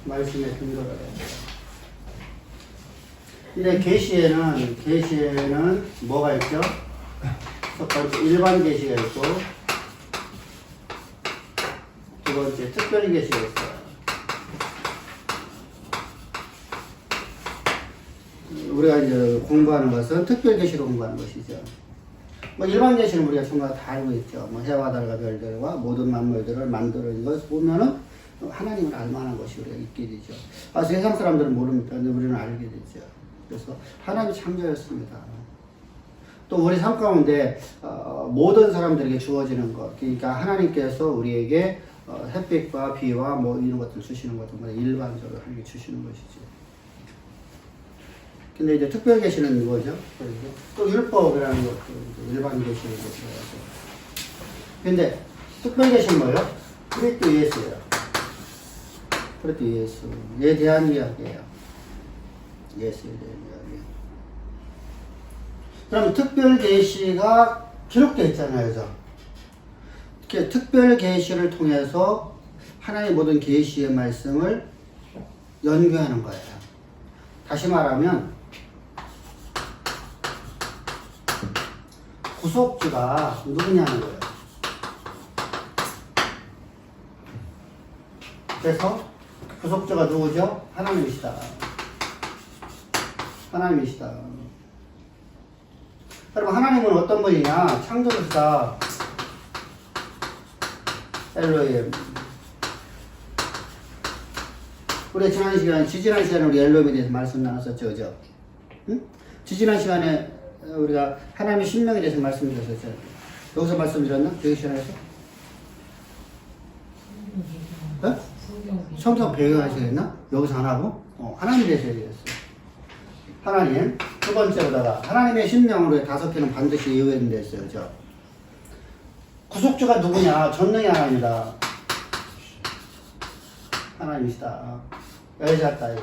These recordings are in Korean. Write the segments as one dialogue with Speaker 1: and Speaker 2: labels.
Speaker 1: 말씀에 근거를 해요. 근데 계시에는 뭐가 있죠? 첫 번째 일반 계시가 있고 두 번째 특별 계시가 있어요. 우리가 이제 공부하는 것은 특별 계시로 공부하는 것이죠. 뭐 일반 계시는 우리가 전부 다 알고 있죠. 뭐 해와 달과 별들과 모든 만물들을 만드는 것 보면은 하나님을 알만한 것이 우리가 있게 되죠. 세상 사람들은 모릅니다. 근데 우리는 알게 되죠. 그래서 하나님이 창조였습니다. 또 우리 삶 가운데 모든 사람들에게 주어지는 것, 그러니까 하나님께서 우리에게 햇빛과 비와 뭐 이런 것들 주시는 것도 일반적으로 하나님께 주시는 것이죠. 근데 이제 특별 계시는 뭐죠? 또 율법이라는 것도 일반 계시를 들어가죠. 근데 특별 계시는 뭐예요? 그리스도 예수예요. 그리스도 예수에 대한 이야기예요. 예수에 대한 이야기. 그럼 특별 계시가 기록되어 있잖아요, 그죠? 이렇게 특별 계시를 통해서 하나님의 모든 계시의 말씀을 연구하는 거예요. 다시 말하면 구속주가 누구냐는 거예요. 그래서 구속주가 누구죠? 하나님이시다. 하나님이시다. 여러분, 하나님은 어떤 분이냐? 창조주사 엘로힘. 우리 지지난 시간에 우리 엘로힘에 대해서 말씀 나눴었죠, 그죠? 응? 지지난 시간에 우리가 하나님의 신명에 대해서 말씀드렸었죠. 여기서 말씀드렸나? 교육 시간에서? 네? 성경 배경하셔야 했나? 여기서 안 하고? 하나님에 대해서 얘기했어요. 하나님. 두 번째로다가 하나님의 신명으로 5개는 반드시 예외된다 했어요. 그죠? 구속주가 누구냐? 전능의 하나님이다. 하나님이시다. 엘샤다이.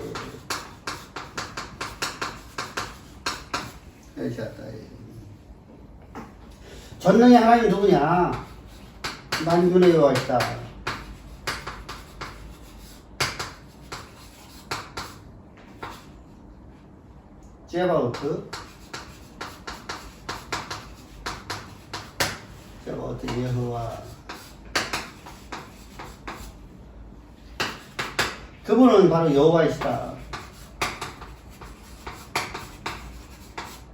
Speaker 1: 엘샤다이. 전능의 하나님 누구냐? 만군의 여호와시다. 제바우트 여호와. 그분은 바로 여호와이시다.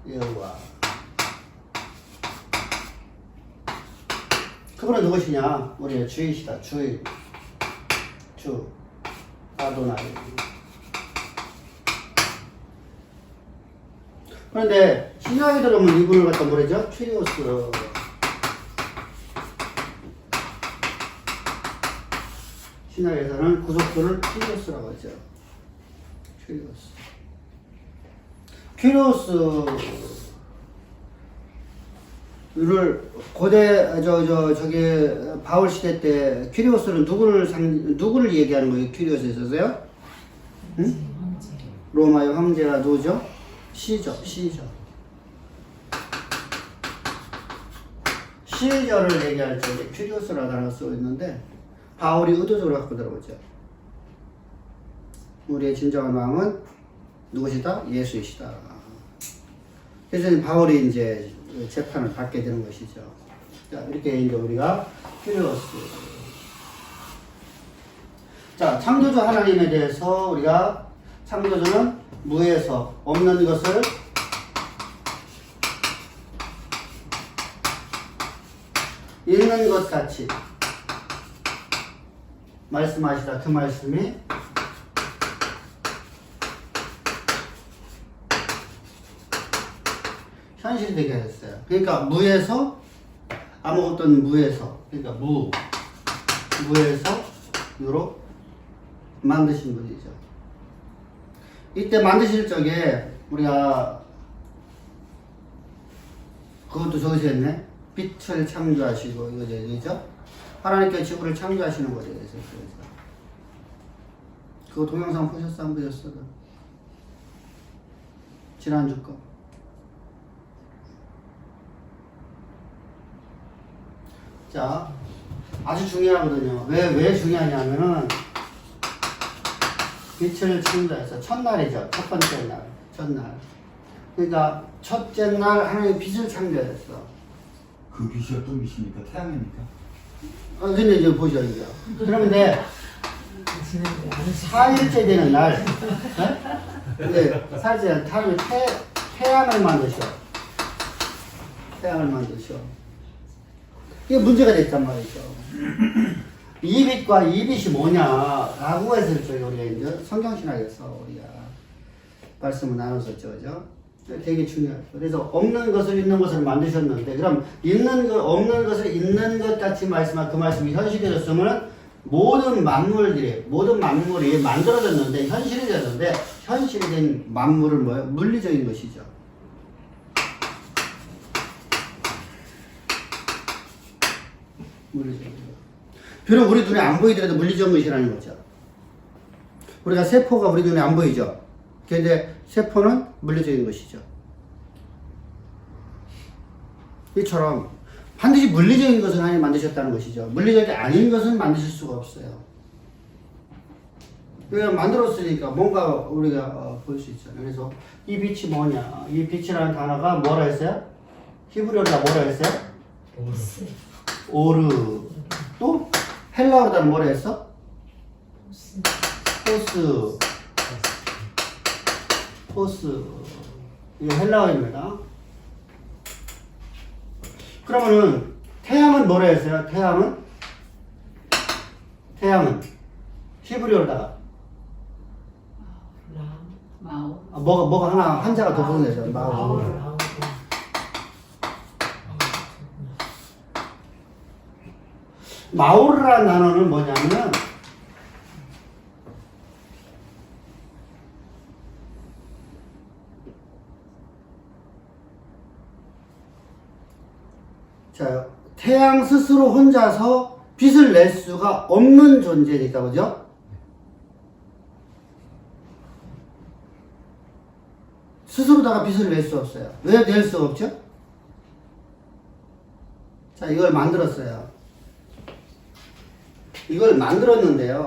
Speaker 1: 여호와. 그분은 누구시냐? 우리의 주이시다. 주 아도나이. 그런데 신약에 들어오면 이분을 갖다 뭐라죠? 큐리오스. 신약에서는 구속주를 큐리오스라고 하죠. 큐리오스를 고대 저기 바울 시대 때 큐리오스는 누구를 얘기하는 거예요? 큐리오스에 있어서요? 응? 로마의 황제가 누구죠? 시저를 얘기할 때 큐리오스라는 단어가 쓰고 있는데 바울이 의도적으로 갖고 들어오죠. 우리의 진정한 마음은 누구시다? 예수이시다. 그래서 바울이 이제 재판을 받게 되는 것이죠. 자, 이렇게 이제 우리가 큐리오스. 자, 창조주 하나님에 대해서 우리가 창조주는 무에서 없는 것을 있는 것 같이 말씀하시다. 그 말씀이 현실이 되게 했어요. 그러니까 무에서 아무것도 없는 무에서, 그러니까 무에서 유로 만드신 분이죠. 이때 만드실 적에 우리가 그것도 저기서 했네. 빛을 창조하시고 이거죠. 하나님께서 지구를 창조하시는 거죠. 그래서 그거 동영상 보셨어? 안 보셨어? 지난주 거. 자, 아주 중요하거든요. 왜 중요하냐면은 빛을 창조해서 첫날이죠. 첫 번째 날, 첫날. 그러니까 첫째 날 하나님이 빛을 창조했어.
Speaker 2: 그 빛이 어떤 빛입니까? 태양입니까?
Speaker 1: 근데 이제 보죠, 이제. 그런데 4일째 되는 날, 네? 4일째 하루에 태양을 만드셔. 태양을 만드셔. 이게 문제가 됐단 말이죠. 이 빛과 이 빛이 뭐냐라고 했을 때 우리가 이제 성경신학에서 우리가 말씀을 나눴었죠, 그죠? 되게 중요해요. 그래서 없는 것을 있는 것을 만드셨는데, 그럼 있는 것, 없는 것을 있는 것 같이 말씀한 그 말씀이 현실해졌으면 모든 만물이 만들어졌는데, 현실이 됐는데, 현실이 된 만물은 뭐예요? 물리적인 것이죠. 물리적인 것. 비록 우리 눈에 안 보이더라도 물리적인 것이라는 거죠. 우리가 세포가 우리 눈에 안 보이죠. 그런데 세포는 물리적인 것이죠. 이처럼 반드시 물리적인 것을 하나님 만드셨다는 것이죠. 물리적이 아닌 것은 만드실 수가 없어요. 그냥 만들었으니까 뭔가 우리가 볼 수 있잖아요. 그래서 이 빛이 뭐냐? 이 빛이라는 단어가 뭐라 했어요? 히브리어로 뭐라 했어요? 오르. 또 헬라어로는 뭐라 했어? 포스. 이게 헬라어입니다. 그러면은 태양은 뭐라 했어요? 태양은 히브리어로다가 뭐가 하나 한자가 더 붙는 거죠. 마오. 마오르라는 단어는 뭐냐면 자, 태양 스스로 혼자서 빛을 낼 수가 없는 존재니까, 그죠? 스스로다가 빛을 낼 수 없어요. 왜 낼 수 없죠? 자, 이걸 만들었어요. 이걸 만들었는데,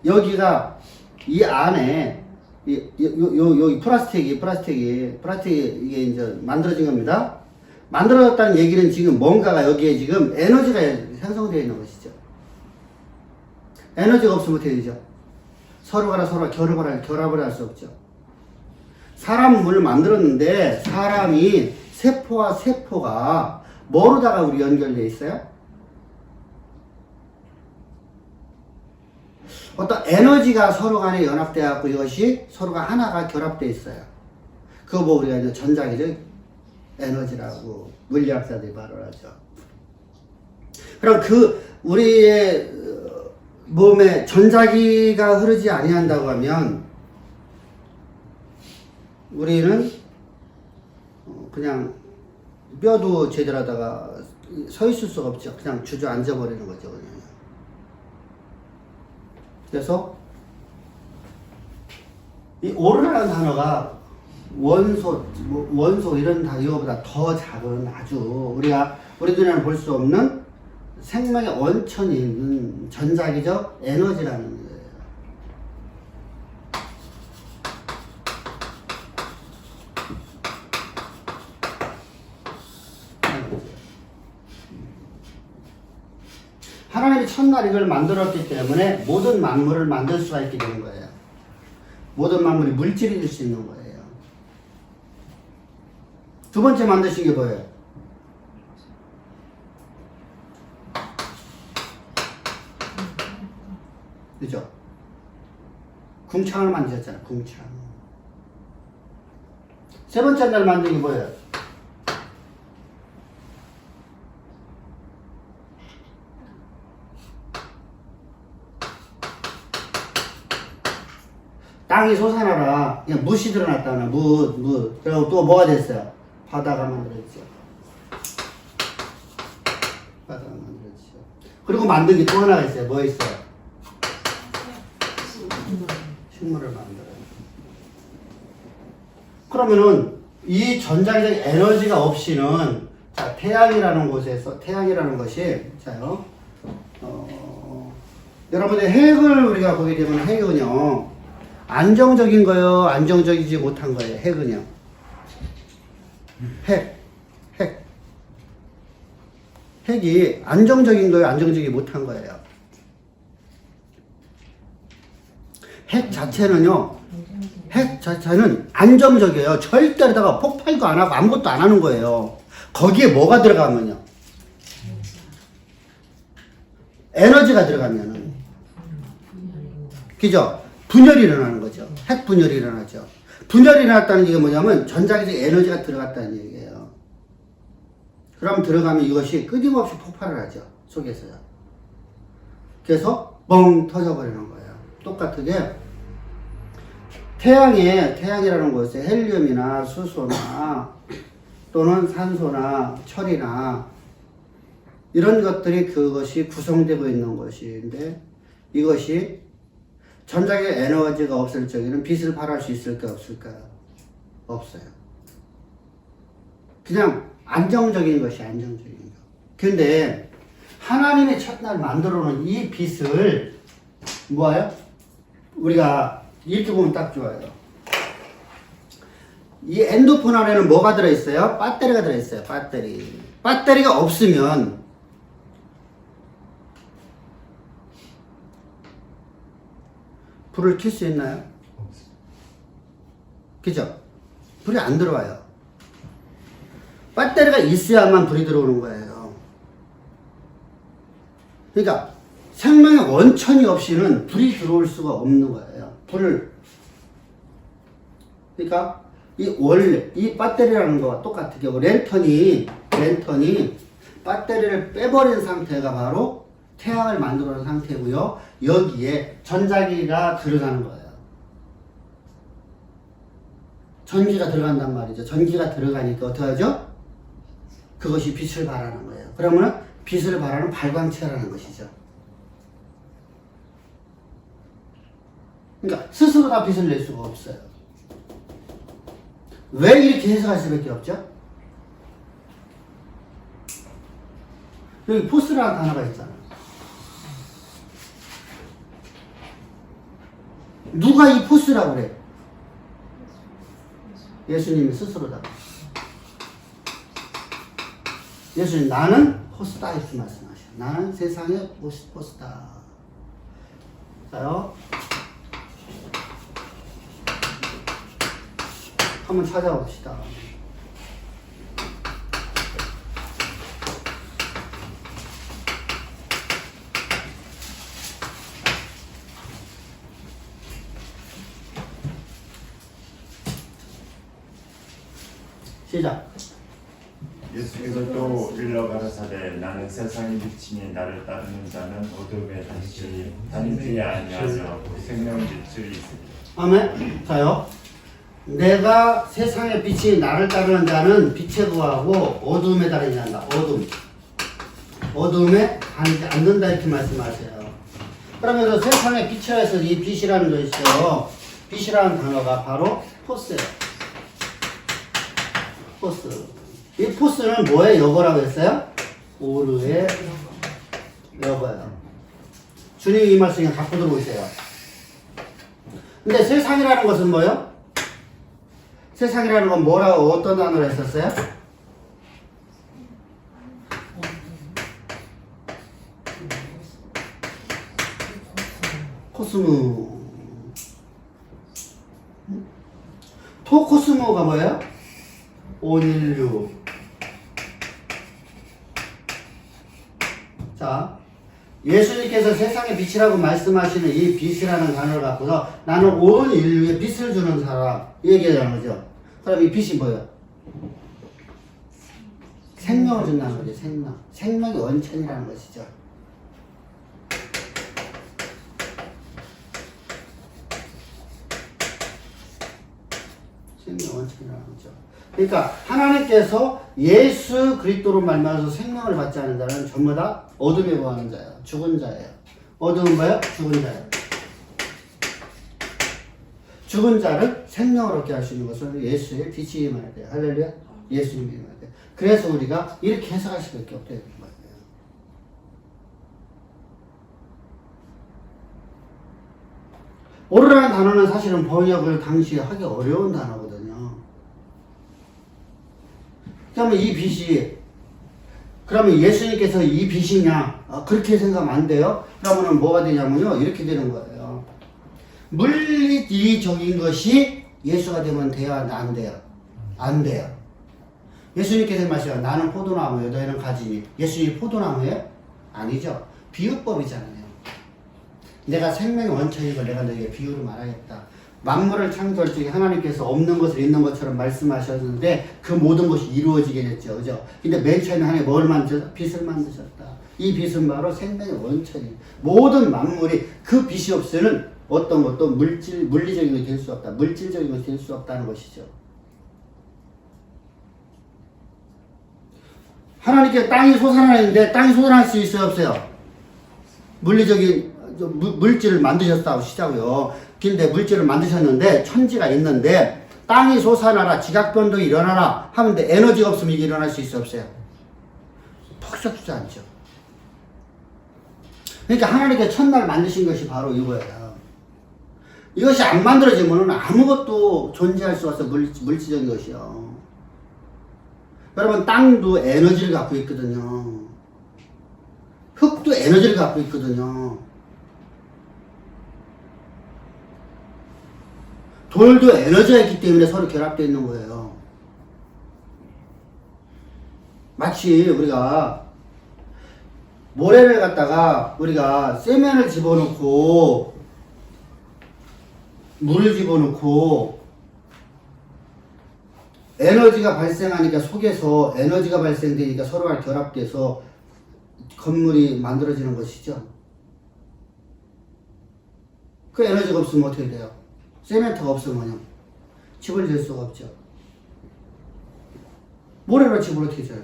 Speaker 1: 여기가 이 안에, 여기 플라스틱이 이게 이제 만들어진 겁니다. 만들어졌다는 얘기는 지금 뭔가가 여기에 지금 에너지가 형성되어 있는 것이죠. 에너지가 없으면 어떻게 되죠? 서로가 결합을 할 수 없죠. 사람을 만들었는데 사람이 세포와 세포가 뭐로다가 우리 연결되어 있어요? 어떤 에너지가 서로 간에 연합되어 갖고 이것이 서로가 하나가 결합되어 있어요. 그거 뭐 우리가 이제 전자기적 에너지라고 물리학자들이 말을 하죠. 그럼 우리의 몸에 전자기가 흐르지 아니한다고 하면 우리는 그냥 뼈도 제대로 하다가 서 있을 수가 없죠. 그냥 주저앉아 버리는 거죠. 그냥. 그래서 이 오르라는 단어가 원소 이런 이거보다 더 작은 아주 우리 눈에는 볼 수 없는 생명의 원천이 있는 전자기적 에너지라는 거예요. 하나님이 첫날 이걸 만들었기 때문에 모든 만물을 만들 수가 있게 되는 거예요. 모든 만물이 물질이 될 수 있는 거예요. 두 번째 만드신 게 뭐예요? 그죠? 궁창을 만드셨잖아요. 궁창. 세 번째 날 만든 게 뭐예요? 땅이 솟아나라. 그냥 묻이 드러났다나 묻. 그리고 또 뭐가 됐어요? 바다가 만들어졌죠. 바다가 만들어졌죠. 그리고 만든 게 또 하나가 있어요. 뭐 있어요? 식물을 만들어요. 그러면은 이 전자기적 에너지가 없이는 자, 태양이라는 것이 자요. 여러분들 핵을 우리가 보게 되면 핵은요, 안정적인 거요, 안정적이지 못한 거예요. 핵은요. 핵이 안정적인 거예요, 안정적이지 못한 거예요. 핵 자체는요, 핵 자체는 안정적이에요. 절대로다가 폭발도 안 하고 아무것도 안 하는 거예요. 거기에 뭐가 들어가면요, 에너지가 들어가면은, 그죠? 분열이 일어나는 거죠. 핵 분열이 일어나죠. 분열이 일어났다는 게 뭐냐면 전자기적 에너지가 들어갔다는 얘기예요. 그럼 들어가면 이것이 끊임없이 폭발을 하죠. 속에서요. 그래서 뻥 터져버리는 거예요. 똑같게 태양이라는 곳에 헬륨이나 수소나 또는 산소나 철이나 이런 것들이 그것이 구성되고 있는 것인데, 이것이 전자기적 에너지가 없을 적에는 빛을 발할 수 있을까 없을까요? 없어요. 그냥 안정적인 것이 안정적인 거. 근데 하나님의 첫날 만들어 놓은 이 빛을 뭐예요? 우리가 이렇게 보면 딱 좋아요. 이 엔도폰 안에는 뭐가 들어있어요? 배터리가 들어있어요. 배터리가 없으면 불을 켤 수 있나요? 그죠? 불이 안 들어와요. 배터리가 있어야만 불이 들어오는 거예요. 그러니까 생명의 원천이 없이는 불이 들어올 수가 없는 거예요. 그러니까 이 배터리라는 거와 똑같은 경우 랜턴이 배터리를 빼버린 상태가 바로 태양을 만들어 놓은 상태고요. 여기에 전자기가 들어가는 거예요. 전기가 들어간단 말이죠. 전기가 들어가니까 어떻게 하죠? 그것이 빛을 발하는 거예요. 그러면 빛을 발하는 발광체라는 것이죠. 그러니까 스스로 다 빛을 낼 수가 없어요. 왜 이렇게 해석할 수밖에 없죠? 여기 포스라는 단어가 있잖아요. 누가 이 포스라고 그래? 예수님이 스스로다. 예수님, 나는 포스다 이렇게 말씀하셔요. 나는 세상의 포스다. 자요. 한번 찾아봅시다. 시작.
Speaker 3: 예수께서 또 일러 가라사대 나는 세상의 빛이니 나를 따르는 자는 어둠에 다니지 아니하며 생명의 빛을 있으리라.
Speaker 1: 아멘. 자요. 내가 세상의 빛이 나를 따르는 자는 빛에 거하고 어둠에 다니지 않는다. 어둠에 다니지 않는다 이렇게 말씀하세요. 그러면서 세상의 빛이라서 이 빛이라는 것이 있어요. 빛이라는 단어가 바로 포스예요. 포스. 이 포스는 뭐의 여거라고 했어요? 오르의 여거예요. 주님이 이 말씀에 갖고 들어오고 있어요. 근데 세상이라는 것은 뭐예요? 세상이라는 건 뭐라고 어떤 단어로 했었어요? 코스모. 토코스모가 뭐예요? 온인류. 자, 예수님께서 세상의 빛이라고 말씀하시는 이 빛이라는 단어를 갖고서 나는 온 인류에 빛을 주는 사람 이 얘기하는 거죠. 그럼 이 빛이 뭐예요? 생명을 준다는 거죠. 생명의 원천이라는 것이죠. 생명의 원천이라는 거죠. 그러니까 하나님께서 예수 그리스도로 말미암아서 생명을 받지 않은 자는 전부 다 어둠에 거하는 자예요. 죽은 자예요. 어둠은 뭐예요? 죽은 자예요. 죽은 자를 생명을 얻게 할 수 있는 것은 예수의 빛이 임해야 돼요. 할렐루야. 예수님이 임해야 돼요. 그래서 우리가 이렇게 해석할 수밖에 없다는 거예요. 오르라는 단어는 사실은 번역을 당시에 하기 어려운 단어거든요. 그러면 이 빛이, 그러면 예수님께서 이 빛이냐? 그렇게 생각하면 안 돼요. 그러면 뭐가 되냐면요. 이렇게 되는 거예요. 물리적인 것이 예수가 되면 돼야 안 돼요? 안 돼요. 예수님께서 말씀하시죠. 나는 포도나무예요. 너희는 가지니. 예수님이 포도나무예요? 아니죠. 비유법이잖아요. 내가 생명의 원천인 걸 내가 너에게 비유로 말하겠다. 만물을 창조할 적에 하나님께서 없는 것을 있는 것처럼 말씀하셨는데 그 모든 것이 이루어지게 됐죠. 그죠? 근데 맨 처음에 하나님 뭘 만드셨다? 빛을 만드셨다. 이 빛은 바로 생명의 원천이에요. 모든 만물이 그 빛이 없으면 어떤 것도 물리적인 것이 될 수 없다. 물질적인 것이 될 수 없다는 것이죠. 하나님께 땅이 솟아나는데 땅이 솟아날 수 있어요? 없어요? 물리적인 물질을 만드셨다고 시자고요. 근데 물질을 만드셨는데 천지가 있는데 땅이 솟아나라 지각변동이 일어나라 하는데 에너지가 없으면 이게 일어날 수 있어요? 없어요? 퍽썩 주저앉죠. 그러니까 하나님께 첫날 만드신 것이 바로 이거예요. 이것이 안 만들어지면 아무것도 존재할 수 없어. 물질적인 것이요. 여러분 땅도 에너지를 갖고 있거든요. 흙도 에너지를 갖고 있거든요. 돌도 에너지가 있기 때문에 서로 결합되어 있는 거예요. 마치 우리가 모래를 갖다가 우리가 세면을 집어넣고 물을 집어넣고 에너지가 발생하니까 속에서 에너지가 발생되니까 서로가 결합돼서 건물이 만들어지는 것이죠. 그 에너지가 없으면 어떻게 돼요? 세멘트가 없으면요. 집을 질 수가 없죠. 모래로 집을 어떻게 져요?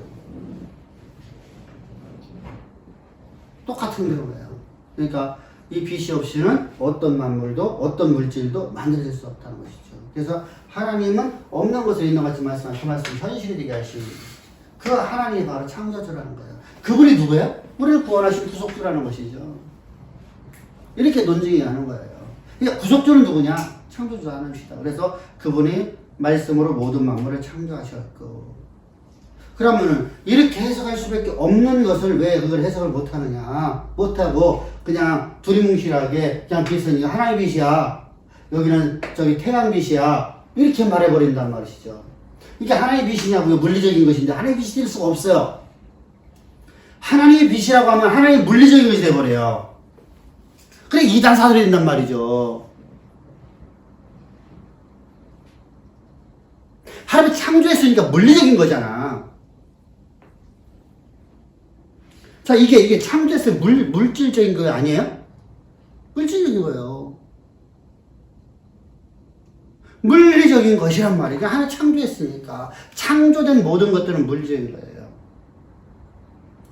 Speaker 1: 똑같은 경우예요. 그러니까 이 빛이 없이는 어떤 만물도 어떤 물질도 만들어질 수 없다는 것이죠. 그래서 하나님은 없는 것을 있는 것 같이 말씀하신 그 말씀 현실이 되게 하신 그 하나님이 바로 창조주라는 거예요. 그분이 누구예요? 우리를 구원하신 구속주라는 것이죠. 이렇게 논증이 나는 거예요. 그러니까 구속주는 누구냐? 창조주 하나님이시다. 그래서 그분이 말씀으로 모든 만물을 창조하셨고, 그러면은 이렇게 해석할 수밖에 없는 것을 왜 그걸 해석을 못하느냐? 못하고 그냥 두리뭉실하게 그냥 빛은 이거 하나의 빛이야. 여기는 저기 태양 빛이야. 이렇게 말해버린단 말이시죠. 이게 하나의 빛이냐고요? 물리적인 것인데 하나의 빛이 될 수가 없어요. 하나님의 빛이라고 하면 하나님의 물리적인 것이 돼버려요. 그래 이단 사설이 된단 말이죠. 하나님이 창조했으니까 물리적인 거잖아. 자, 이게 창조했을 물질적인 거 아니에요? 물질적인 거예요. 물리적인 것이란 말이에요. 하나 창조했으니까. 창조된 모든 것들은 물리적인 거예요.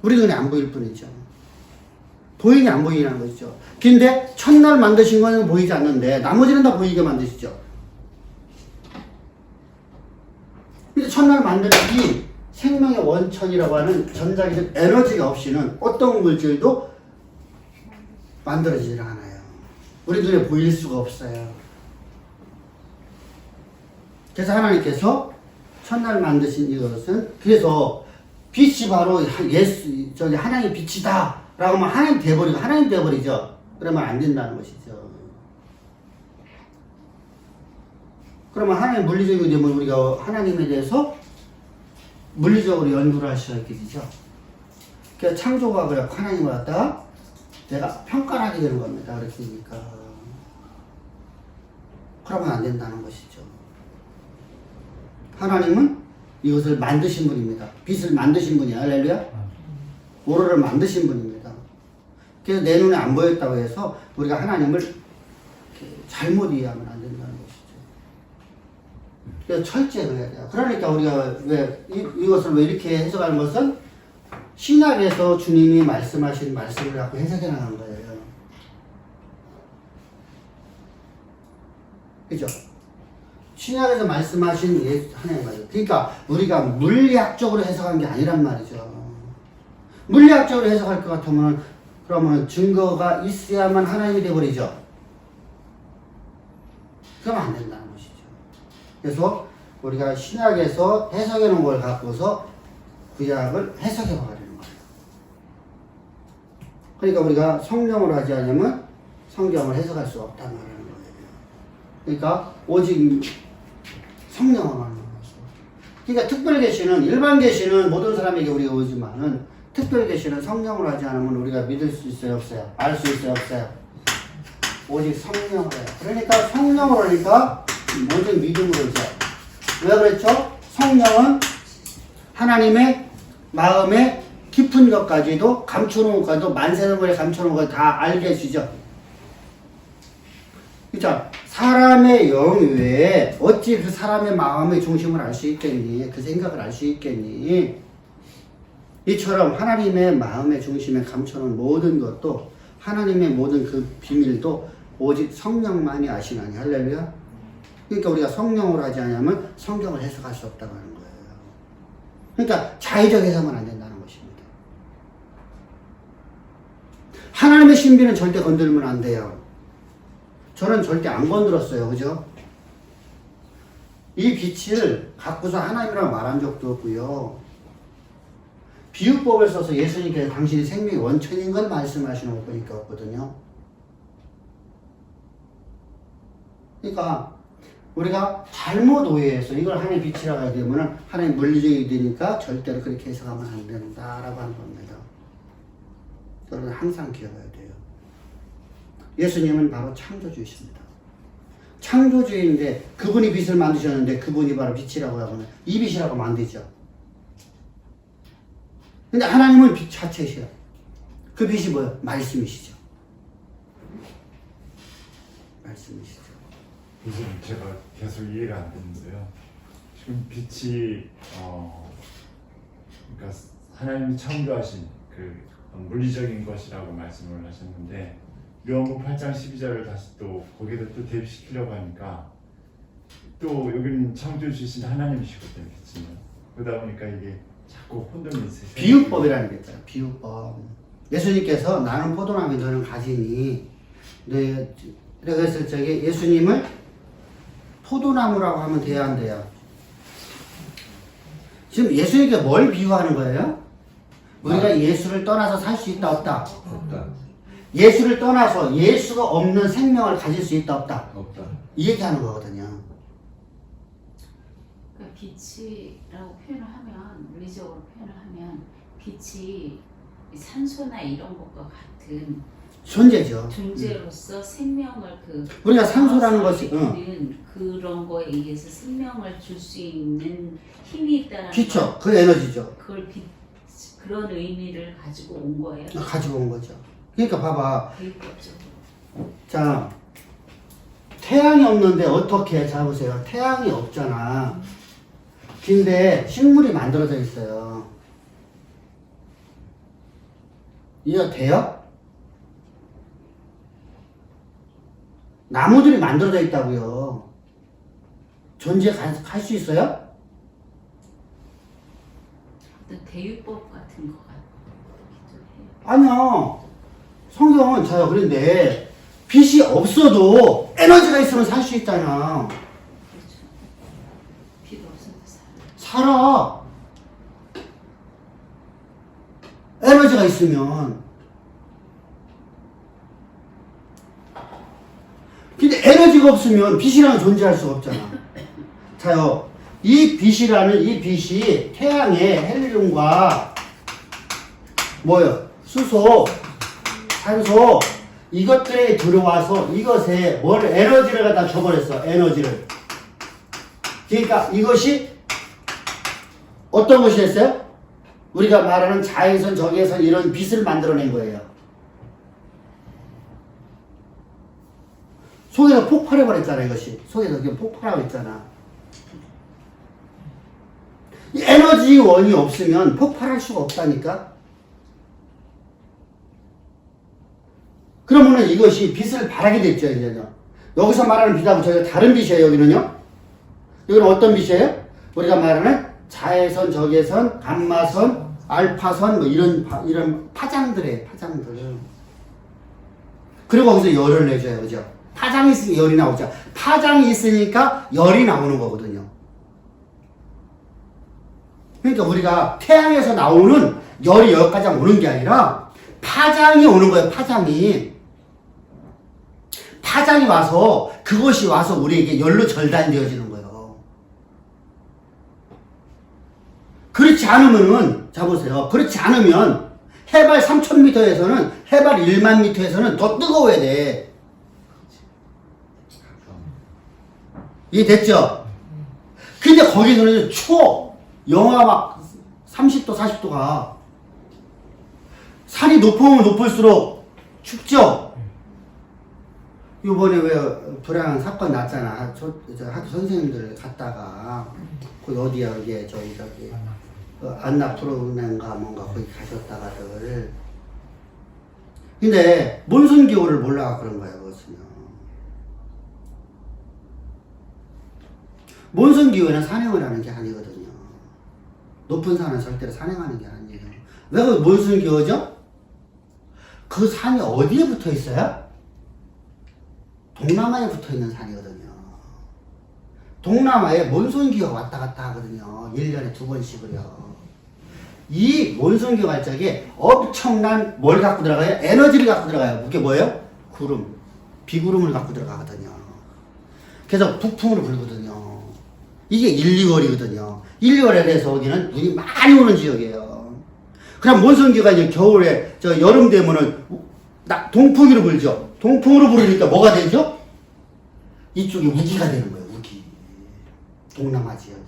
Speaker 1: 우리 눈에 안 보일 뿐이죠. 보이긴 안 보이는 것이죠. 근데 첫날 만드신 거는 보이지 않는데 나머지는 다 보이게 만드시죠. 근데 첫날 만든 이 생명의 원천이라고 하는 전자기적 에너지가 없이는 어떤 물질도 만들어지지 않아요. 우리 눈에 보일 수가 없어요. 그래서 하나님께서 첫날 만드신 이것은, 그래서 빛이 바로 하나님의 빛이다 라고 하면 하나님 돼버리죠. 그러면 안 된다는 것이죠. 그러면 하나님 물리적이 되면 우리가 하나님에 대해서 물리적으로 연구를 할 수가 있게 되죠. 그래서 창조과학을 하나님을 갖다가 내가 평가를 하게 되는 겁니다. 그렇게 되니까. 그러면 안 된다는 것이죠. 하나님은 이것을 만드신 분입니다. 빛을 만드신 분이야. 할렐루야. 오로를 만드신 분입니다. 그래서 내 눈에 안 보였다고 해서 우리가 하나님을 잘못 이해하면 안 된다는 것이죠. 그래서 철저히 해야 돼요. 그러니까 우리가 이것을 왜 이렇게 해석하는 것은 신약에서 주님이 말씀하신 말씀을 갖고 해석해 나가는 거예요. 그죠? 신약에서 말씀하신 하나님 말이에요. 그러니까 우리가 물리학적으로 해석한 게 아니란 말이죠. 물리학적으로 해석할 것 같으면 그러면 증거가 있어야만 하나님이 되어버리죠. 그러면 안 된다는 것이죠. 그래서 우리가 신약에서 해석해 놓은 걸 갖고서 구약을 해석해 봐야 되는 거예요. 그러니까 우리가 성령으로 하지 않으면 성경을 해석할 수 없다는 거예요. 그러니까 오직 성령으로 하는 거예요. 그러니까 특별 계시는 일반 계시는 모든 사람에게 우리가 오지만은 특별 계시는 성령으로 하지 않으면 우리가 믿을 수 있어요, 없어요? 알 수 있어요, 없어요? 오직 성령으로 해요. 그러니까 성령으로 하니까 모든 믿음으로 이제 왜 그랬죠? 성령은 하나님의 마음의 깊은 것까지도 감춰놓은 것까지도 만세성거에 감춰놓은 것 다 알게 해주죠. 그죠? 사람의 영 외에 어찌 그 사람의 마음의 중심을 알 수 있겠니? 그 생각을 알 수 있겠니? 이처럼 하나님의 마음의 중심에 감춰놓은 모든 것도 하나님의 모든 그 비밀도 오직 성령만이 아시나니. 할렐루야. 그러니까 우리가 성령으로 하지 않으면 성경을 해석할 수 없다고 하는 거예요. 그러니까 자의적 해석은 안 된다는 것입니다. 하나님의 신비는 절대 건들면 안 돼요. 저는 절대 안 건드렸어요. 그죠? 이 빛을 갖고서 하나님이라고 말한 적도 없고요. 비유법을 써서 예수님께서 당신이 생명의 원천인 걸 말씀하시는 거 보니까 없거든요. 그러니까 우리가 잘못 오해해서 이걸 하나님의 빛이라고 하게 되면 하나님 물리적이 되니까 절대로 그렇게 해석하면 안 된다라고 하는 겁니다. 여러분 항상 기억해야 돼요. 예수님은 바로 창조주이십니다. 창조주인데 그분이 빛을 만드셨는데 그분이 바로 빛이라고 하면 이 빛이라고 하면 안 되죠. 근데 하나님은 빛 자체이시요. 그 빛이 뭐예요? 말씀이시죠. 말씀이시죠.
Speaker 3: 선생님, 제가 계속 이해가 안 되는데요. 지금 빛이 그러니까 하나님이 창조하신 그 물리적인 것이라고 말씀을 하셨는데 요한복음 8장 12절을 다시 또 거기다 또 대비시키려고 하니까 또 여기는 창조주신 하나님이시거든요, 빛은. 그러다 보니까 이게 자꾸 혼돈이 있으세요.
Speaker 1: 비유법이라는 게 있잖아요. 비유법. 예수님께서 나는 포도나무 너는 가지니. 네, 그랬을 적에 예수님을 포도나무라고 하면 돼야 안 돼요? 지금 예수님께 뭘 비유하는 거예요? 우리가 예수를 떠나서 살 수 있다 없다?
Speaker 2: 없다.
Speaker 1: 예수를 떠나서 예수가 없는 생명을 가질 수 있다 없다?
Speaker 2: 없다.
Speaker 1: 이 얘기하는 거거든요.
Speaker 4: 그러니까 빛이라고 표현을 하면 물리적으로 표현을 하면 빛이 산소나 이런 것과 같은
Speaker 1: 존재죠.
Speaker 4: 존재로서 생명을
Speaker 1: 우리가 산소라는 것이
Speaker 4: 그런 거에 의해서 생명을 줄 수 있는 힘이 있다는
Speaker 1: 그쵸. 그 에너지죠.
Speaker 4: 그걸 그런 의미를 가지고 온 거예요.
Speaker 1: 가지고 온 거죠. 그러니까 봐봐.
Speaker 4: 비유법적으로.
Speaker 1: 자, 태양이 없는데 어떻게 잡으세요? 태양이 없잖아. 근데 식물이 만들어져 있어요. 이해가 돼요? 나무들이 만들어져 있다고요. 존재할 수 있어요?
Speaker 4: 어떤 대유법 같은 것 같기도 해요.
Speaker 1: 아니요. 성경은 저요. 그런데 빛이 없어도 에너지가 있으면 살 수 있잖아.
Speaker 4: 그렇죠. 빛 없어도 살아.
Speaker 1: 살아. 에너지가 있으면. 근데 에너지가 없으면 빛이라는 존재할 수가 없잖아. 자요. 이 빛이 태양의 헬륨과 뭐요? 수소, 산소 이것들에 들어와서 이것에 에너지를 갖다 줘버렸어. 에너지를. 그러니까 이것이 어떤 것이 됐어요? 우리가 말하는 자외선, 적외선 이런 빛을 만들어낸 거예요. 속에서 폭발해버렸잖아. 이것이 속에서 그냥 폭발하고 있잖아. 이 에너지원이 없으면 폭발할 수가 없다니까. 그러면은 이것이 빛을 발하게 됐죠. 이제요. 여기서 말하는 빛하고 저희가 다른 빛이에요. 여기는요. 여기는 어떤 빛이에요? 우리가 말하는 자외선, 적외선, 감마선, 알파선 뭐 이런 파장들이에요. 파장들. 그리고 거기서 열을 내줘요. 그죠? 파장이 있으니까 열이 나오죠. 파장이 있으니까 열이 나오는 거거든요. 그러니까 우리가 태양에서 나오는 열이 여기까지 오는 게 아니라 파장이 오는 거예요. 파장이 와서 그것이 와서 우리에게 열로 절단되어지는 거예요. 그렇지 않으면은 자 보세요. 그렇지 않으면 해발 3000m에서는 해발 1만 m에서는 더 뜨거워야 돼. 이해됐죠? 근데 거기서는 추워. 영하 막 30도, 40도가. 산이 높으면 높을수록 춥죠? 요번에 왜 불행한 사건 났잖아. 저 학교 선생님들 갔다가, 그 어디야, 이게, 저기, 안나프로인가 뭔가 거기 가셨다가들. 근데, 몬순기호를 몰라가 그런 거야, 그것은요. 몬순기호는 산행을 하는 게 아니거든요. 높은 산은 절대로 산행하는 게 아니에요. 왜 그 몬순기호죠? 그 산이 어디에 붙어 있어요? 동남아에 붙어 있는 산이거든요. 동남아에 몬순기호가 왔다 갔다 하거든요. 1년에 2번씩을요. 이 몬순기호 갈 적에 엄청난 뭘 갖고 들어가요? 에너지를 갖고 들어가요. 그게 뭐예요? 구름. 비구름을 갖고 들어가거든요. 그래서 북풍으로 불거든요. 이게 1, 2월이거든요. 1, 2월에 대해서 거기는 눈이 많이 오는 지역이에요. 그럼 몬순기호가 이제 겨울에, 여름 되면은, 동풍으로 불죠. 동풍으로 부르니까 뭐가 되죠? 이쪽이 우기가 되는 거예요, 우기. 동남아 지역이.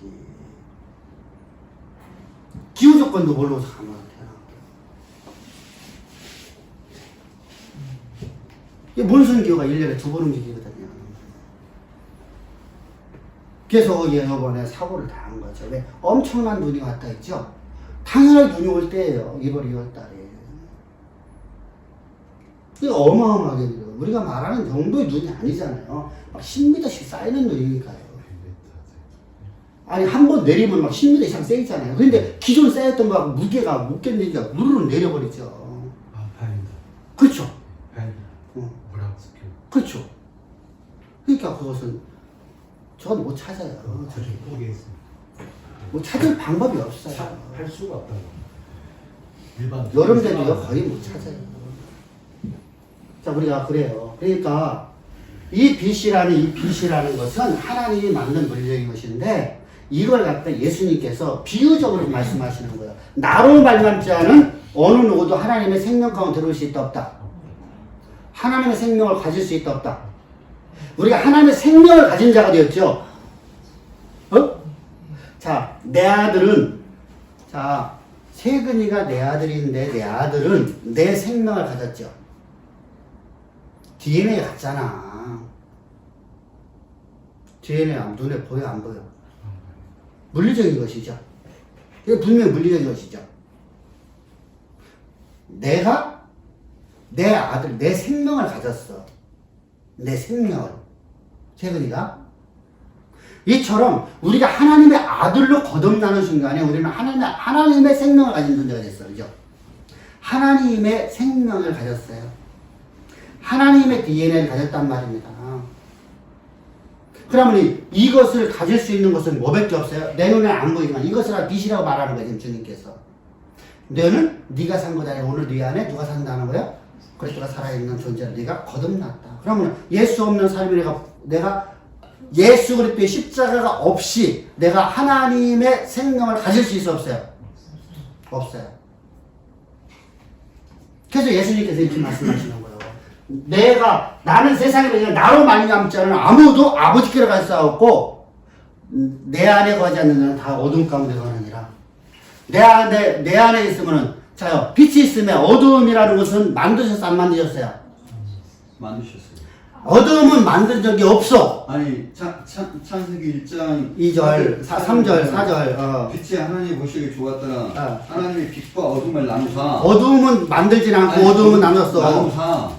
Speaker 1: 기후 조건도 모르고서 가면 돼요. 이 몬순기호가 1년에 2번 움직이거든요. 그래서 이번에 사고를 당한 거죠. 왜? 엄청난 눈이 왔다 했죠? 당연히 눈이 올 때예요. 1월, 2월 달에. 이게 어마어마하게 우리가 말하는 정도의 눈이 아니잖아요. 막 10m씩 쌓이는 눈이니까요. 아니 한 번 내리면 막 10m 이상 쌓이잖아요. 근데 기존 쌓였던 거하고 무게가 못 견디니까 우르르 내려버리죠.
Speaker 2: 아, 다행이다.
Speaker 1: 그렇죠.
Speaker 2: 다행이다. 뭐라고 쓸게요.
Speaker 1: 그렇죠. 그러니까 그것은 저건 못 찾아요.
Speaker 2: 저를 포기했습니다.
Speaker 1: 뭐 찾을 방법이 없어요.
Speaker 2: 할 수가 없다고. 일반
Speaker 1: 여름 되도요 거의 못 찾아요. 자, 우리가 그래요. 그러니까 이 빛이라는 것은 하나님이 만든 물질인 것인데 이걸 갖다 예수님께서 비유적으로 말씀하시는 거예요. 나로 말미암지 않은 어느 누구도 하나님의 생명 가운데 들어올 수 있다 없다. 하나님의 생명을 가질 수 있다 없다. 우리가 하나님의 생명을 가진 자가 되었죠. 자, 내 아들은 세근이가 내 아들인데 내 아들은 내 생명을 가졌죠. DNA 같잖아. DNA 눈에 보여 안 보여? 물리적인 것이죠. 이게 분명히 물리적인 것이죠. 내가 내 아들, 내 생명을 가졌어. 내 생명을. 세근이가. 이처럼 우리가 하나님의 아들로 거듭나는 순간에 우리는 하나님의 생명을 가진 존재가 됐어요. 그죠? 하나님의 생명을 가졌어요. 하나님의 DNA를 가졌단 말입니다. 그러면 이것을 가질 수 있는 것은 뭐밖에 없어요? 내 눈에 안 보이지만 이것을 빛이라고 말하는 거예요. 주님께서. 너는 네가 산 것 아니야. 오늘 네 안에 누가 산다는 거야? 그리스도가 살아있는 존재를 네가 거듭났다. 그러면 예수 없는 삶이 내가 예수 그리스도의 십자가가 없이 내가 하나님의 생명을 가질 수 있어 없어요? 없어요. 그래서 예수님께서 이렇게 말씀하시는 거예요. 나는 세상에 그냥 나로 말미암지 않은 아무도 아버지께로 갈 수 없고 내 안에 거하지 않는 자는 다 어둠 가운데 거하느니라. 내 안에 있으면은 자요 빛이 있으면 어두움이라는 것은 만드셨어 안 만드셨어요?
Speaker 2: 만드셨어요.
Speaker 1: 어두움은 만든 적이 없어.
Speaker 2: 아니 창세기 1장
Speaker 1: 2절, 3절, 4절.
Speaker 2: 빛이 하나님 보시기에 좋았더라. 하나님의 빛과 어둠을 나누사.
Speaker 1: 어두움은 만들진 않고 어두움은 나눴어.
Speaker 2: 나누사.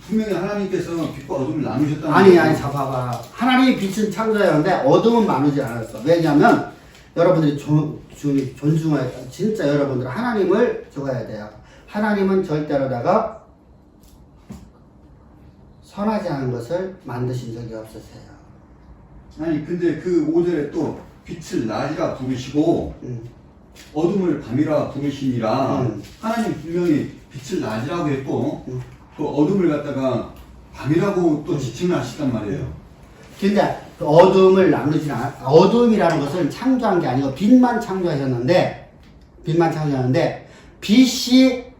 Speaker 2: 분명히 하나님께서 빛과 어둠을 나누셨다는
Speaker 1: 아니 봐봐. 하나님이 빛은 창조하였는데 어둠은 나누지 않았어. 왜냐면 여러분들이 존중해야 진짜 여러분들 하나님을 좋아해야 돼요. 하나님은 절대로다가 선하지 않은 것을 만드신 적이 없으세요.
Speaker 2: 아니 근데 그 5절에 또 빛을 낮이라 부르시고 어둠을 밤이라 부르시니라 하나님 분명히 빛을 낮이라고 했고 그 어둠을 갖다가 밤이라고 또 지칭을 하시단 말이에요.
Speaker 1: 근데 그 어둠을 나누진 않아. 어둠이라는 것은 창조한 게 아니고 빛만 창조하셨는데 빛을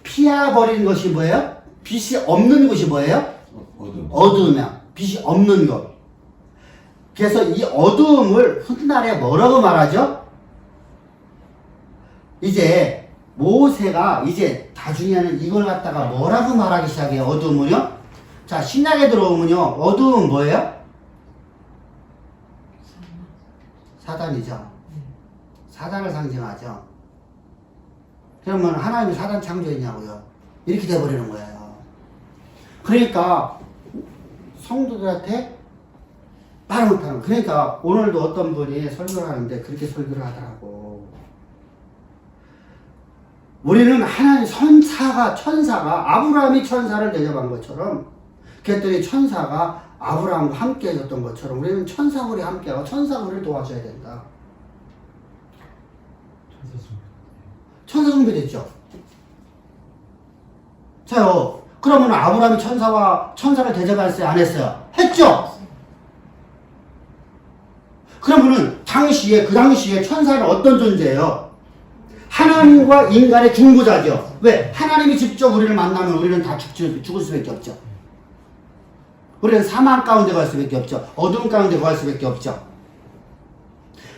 Speaker 1: 피해버리는 것이 뭐예요? 빛이 없는 것이 뭐예요?
Speaker 2: 어둠.
Speaker 1: 어두우면 빛이 없는 것. 그래서 이 어두움을 훗날에 뭐라고 말하죠? 이제 모세가 이제 나중에는 이걸 갖다가 뭐라고 말하기 시작해요? 어두움은요? 자, 신약에 들어오면요, 어두움은 뭐예요? 사단이죠. 사단을 상징하죠. 그러면 하나님이 사단 창조했냐고요? 이렇게 돼버리는 거예요. 그러니까 성도들한테 말 못하는. 그러니까 오늘도 어떤 분이 설교를 하는데 그렇게 설교를 하더라고. 우리는 하나님 천사가 아브라함이 천사를 대접한 것처럼, 그랬더니 천사가 아브라함과 함께 해줬던 것처럼 우리는 천사들이 함께하고 천사들을 도와줘야 된다. 천사 숭배됐죠. 자요. 그러면 아브라함이 천사를 대접했어요? 안 했어요? 했죠. 그러면은 그 당시에 천사는 어떤 존재예요? 하나님과 인간의 중보자죠. 왜? 하나님이 직접 우리를 만나면 우리는 다 죽을 수밖에 없죠. 우리는 사망 가운데 갈 수밖에 없죠. 어둠 가운데 갈 수밖에 없죠.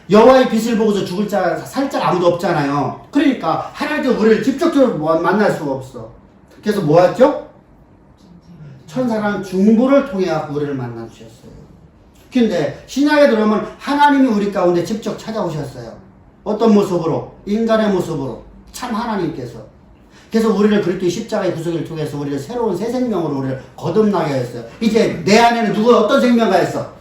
Speaker 1: 여호와의 빛을 보고서 죽을 자 살짝 아무도 없잖아요. 그러니까 하나님도 우리를 직접적으로 만날 수가 없어. 그래서 뭐 했죠? 천사라는 중보를 통해 갖고 우리를 만나 주셨어요. 근데 신약에 들어오면 하나님이 우리 가운데 직접 찾아오셨어요. 어떤 모습으로? 인간의 모습으로. 참 하나님께서. 그래서 우리를 그리스도의 십자가의 구속을 통해서 우리를 새로운 새 생명으로 우리를 거듭나게 했어요. 이제 내 안에는 어떤 생명가 했어?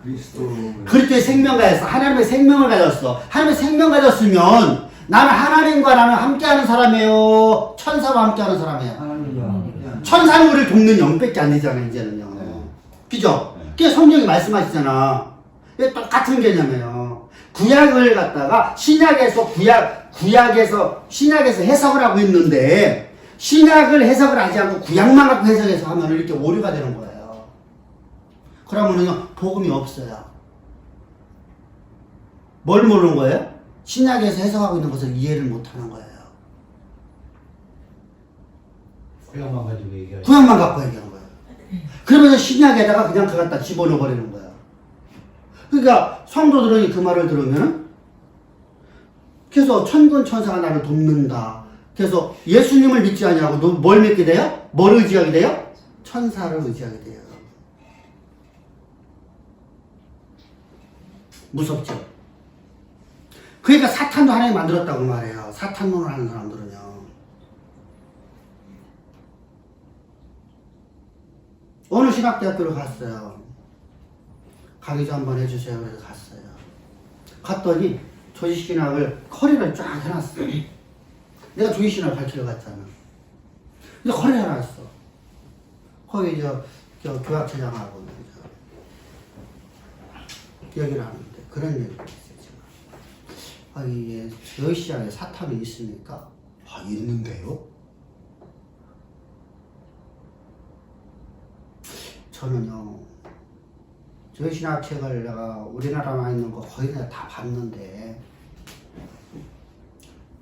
Speaker 1: 그리스도의 생명가 했어. 하나님의 생명을 가졌어. 하나님의 생명 가졌으면 나는 하나님과 함께하는 사람이에요? 천사와 함께하는 사람이에요? 천사는 우리를 돕는 영밖에 안 되잖아요, 이제는요. 그죠? 그게 성경이 말씀하시잖아. 이게 똑같은 개념이에요. 구약을 갖다가 신약에서 해석을 하고 있는데, 신약을 해석을 하지 않고 구약만 갖고 해석해서 하면 이렇게 오류가 되는 거예요. 그러면은요, 복음이 없어요. 뭘 모르는 거예요? 신약에서 해석하고 있는 것을 이해를 못 하는 거예요.
Speaker 5: 구약만 가지고 얘기하죠.
Speaker 1: 구약만 갖고 얘기하는 거예요. 그러면서 신약에다가 그냥 그걸 갖다 집어넣어 버리는 거예요. 그러니까 성도들은 그 말을 들으면은, 그래서 천군 천사가 나를 돕는다. 그래서 예수님을 믿지 않냐고 뭘 믿게 돼요? 뭘 의지하게 돼요? 천사를 의지하게 돼요. 무섭죠? 그러니까 사탄도 하나님이 만들었다고 말해요. 사탄론을 하는 사람들은요. 어느 신학대학교를 갔어요. 강의 좀 한번 해주세요. 그래서 갔어요. 갔더니 조지신학을 커리를 쫙 해놨어. 내가 조지신학을 가르치러 갔잖아. 근데 커리를 해놨어. 거기 저 교학처장하고 얘기를 하는데 그런 얘기를 했어요. 제가. 이게 러시아에 사탄이 있습니까? 있는데요? 저는요, 저 신학책을 내가 우리나라에 있는 거 거의 다 봤는데,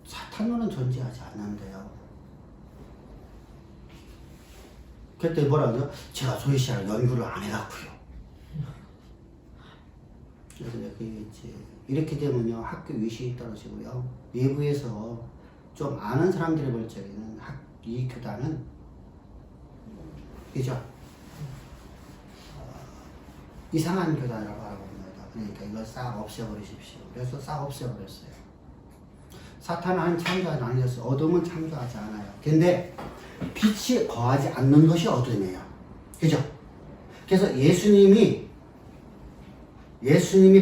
Speaker 1: 사탄론은 존재하지 않는데요. 그때 뭐라 그러죠? 제가 조이시아를 연구를 안 해갖고요. 그래서 내가 그랬지. 이렇게 되면요, 학교 위신이 떨어지고요. 외부에서 좀 아는 사람들이 볼 적에는 이 교단은, 그죠? 이상한 교단이라고 알아봅니다. 그러니까 이걸 싹 없애버리십시오. 그래서 싹 없애버렸어요. 사탄은 창조하지 않으셨어요. 어둠은 창조하지 않아요. 근데 빛이 거하지 않는 것이 어둠이에요. 그죠? 그래서 예수님이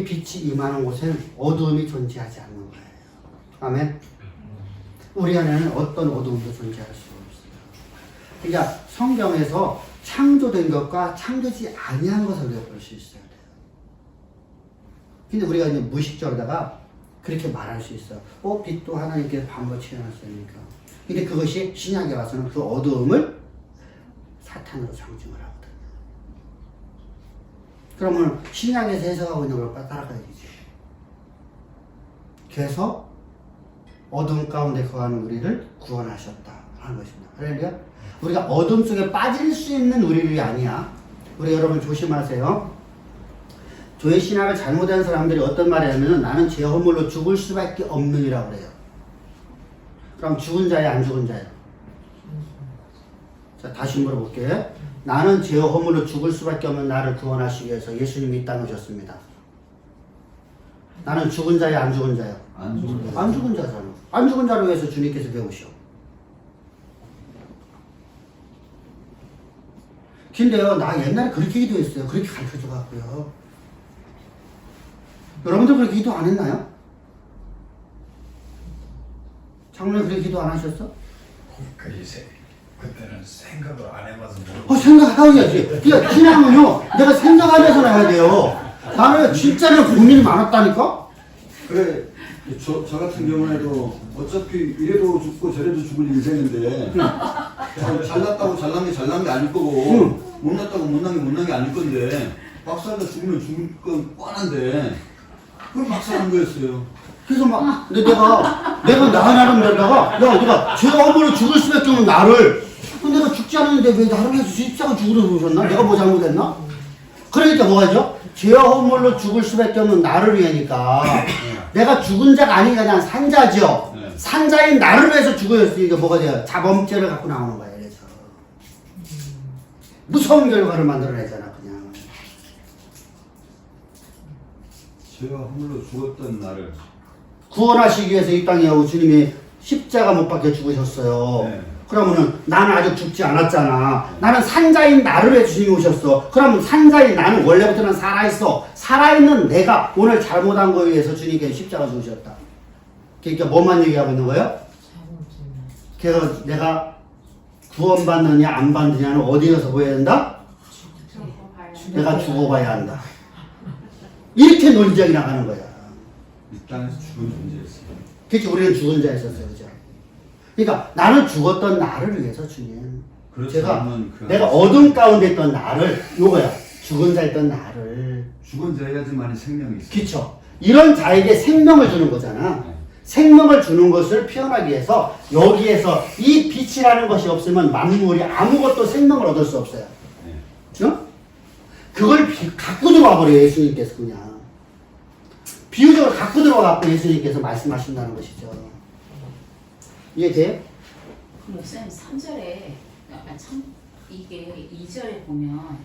Speaker 1: 빛이 임하는 곳에는 어둠이 존재하지 않는 거예요. 아멘? 우리 안에는 어떤 어둠도 존재할 수 없어요. 그러니까 성경에서 창조된 것과 창조지 아니한 것을 우리가 볼 수 있어야 돼요. 근데 우리가 이제 무식적으로다가 그렇게 말할 수 있어요. 빛도 하나님께 반버 취해놨으니까. 근데 그것이 신약에 와서는 그 어두움을 사탄으로 상징을 하거든요. 그러면 신약에서 해석하고 있는 걸 따라가야 되지. 그래서 어둠 가운데 거하는 우리를 구원하셨다 하는 것입니다. 할렐루야. 우리가 어둠 속에 빠질 수 있는 우리들이 아니야. 우리 여러분 조심하세요. 죄의 신학을 잘못한 사람들이 어떤 말을 하면 나는 죄 허물로 죽을 수밖에 없느니라고 그래요. 그럼 죽은 자야 안 죽은 자야? 자, 다시 물어볼게. 나는 죄 허물로 죽을 수밖에 없는 나를 구원하시기 위해서 예수님이 이 땅에 오셨습니다. 나는 죽은 자야 안 죽은 자야?
Speaker 2: 안 죽은
Speaker 1: 안 죽은 자잖아. 안 죽은 자를 위해서 주님께서 배우셔. 근데요, 나 옛날에 그렇게 기도했어요. 그렇게 가르쳐줘갖고요. 여러분들 그렇게 기도 안 했나요? 장로님 그렇게 기도 안 하셨어?
Speaker 6: 그때는 생각을 안 해봐서 모르고.
Speaker 1: 생각해야지. 그러니까 신앙은요, 내가 생각하면서 나야 돼요. 나는 진짜로 고민이 많았다니까?
Speaker 2: 그래, 저 같은 경우에도 어차피 이래도 죽고 저래도 죽을 인생인데 잘났다고 잘난 게 아닐 거고 못났다고 못난 게 아닐 건데 박살나 죽으면 죽을 건 뻔한데 그걸 막 사는 거였어요.
Speaker 1: 그래서 막, 근데 내가 나 나름대로다가, 내가 죄 허물로 죽을 수밖에 없는 나를, 내가 죽지 않았는데 왜 나를 위해서 십자가 죽으러 오셨나? 내가 뭐 잘못했나? 그러니까 뭐가죠? 죄 허물로 죽을 수밖에 없는 나를 위하니까, 내가 죽은 자가 아닌 게 아니라 산자죠.
Speaker 2: 네.
Speaker 1: 산자인 나를 위해서 죽어였으니까 뭐가 돼요? 자범죄를 갖고 나오는 거예요. 그래서 무서운 결과를 만들어내잖아, 그냥.
Speaker 2: 죄와 허물로 죽었던 나를
Speaker 1: 구원하시기 위해서 이 땅에 오고 주님이 십자가 못 박혀 죽으셨어요.
Speaker 2: 네.
Speaker 1: 그러면은 나는 아직 죽지 않았잖아. 나는 산자인 나를 위해 주님이 오셨어. 그러면 산자인 나는 원래부터는 살아있어. 살아있는 내가 오늘 잘못한 거에 의해서 주님께 십자가 죽으셨다. 그러니까 뭐만 얘기하고 있는 거예요? 그래서 내가 구원받느냐 안 받느냐는 어디에서 보여야 된다? 내가 죽어봐야 한다. 이렇게 논쟁이 나가는 거야.
Speaker 2: 이 땅에서 죽은 존재였어요.
Speaker 1: 그렇죠. 우리는 죽은 자였었어요. 그죠? 그러니까 나는 죽었던 나를 위해서 주님.
Speaker 2: 그렇죠.
Speaker 1: 제가
Speaker 2: 그
Speaker 1: 내가 어둠 가운데 있던 나를 요거야. 죽은 자였던 나를.
Speaker 2: 죽은 자여야지만이 생명이 있어요.
Speaker 1: 그렇죠. 이런 자에게 생명을 주는 거잖아.
Speaker 2: 네.
Speaker 1: 생명을 주는 것을 표현하기 위해서 여기에서 이 빛이라는 것이 없으면 만물이 아무것도 생명을 얻을 수 없어요.
Speaker 2: 네.
Speaker 1: 어? 그걸 갖고 들어와 버려요. 예수님께서 그냥. 비유적으로 갖고 들어와갖고 예수님께서 말씀하신다는 것이죠. 이해돼요?
Speaker 4: 그 목사님 3절에 이게 2절에 보면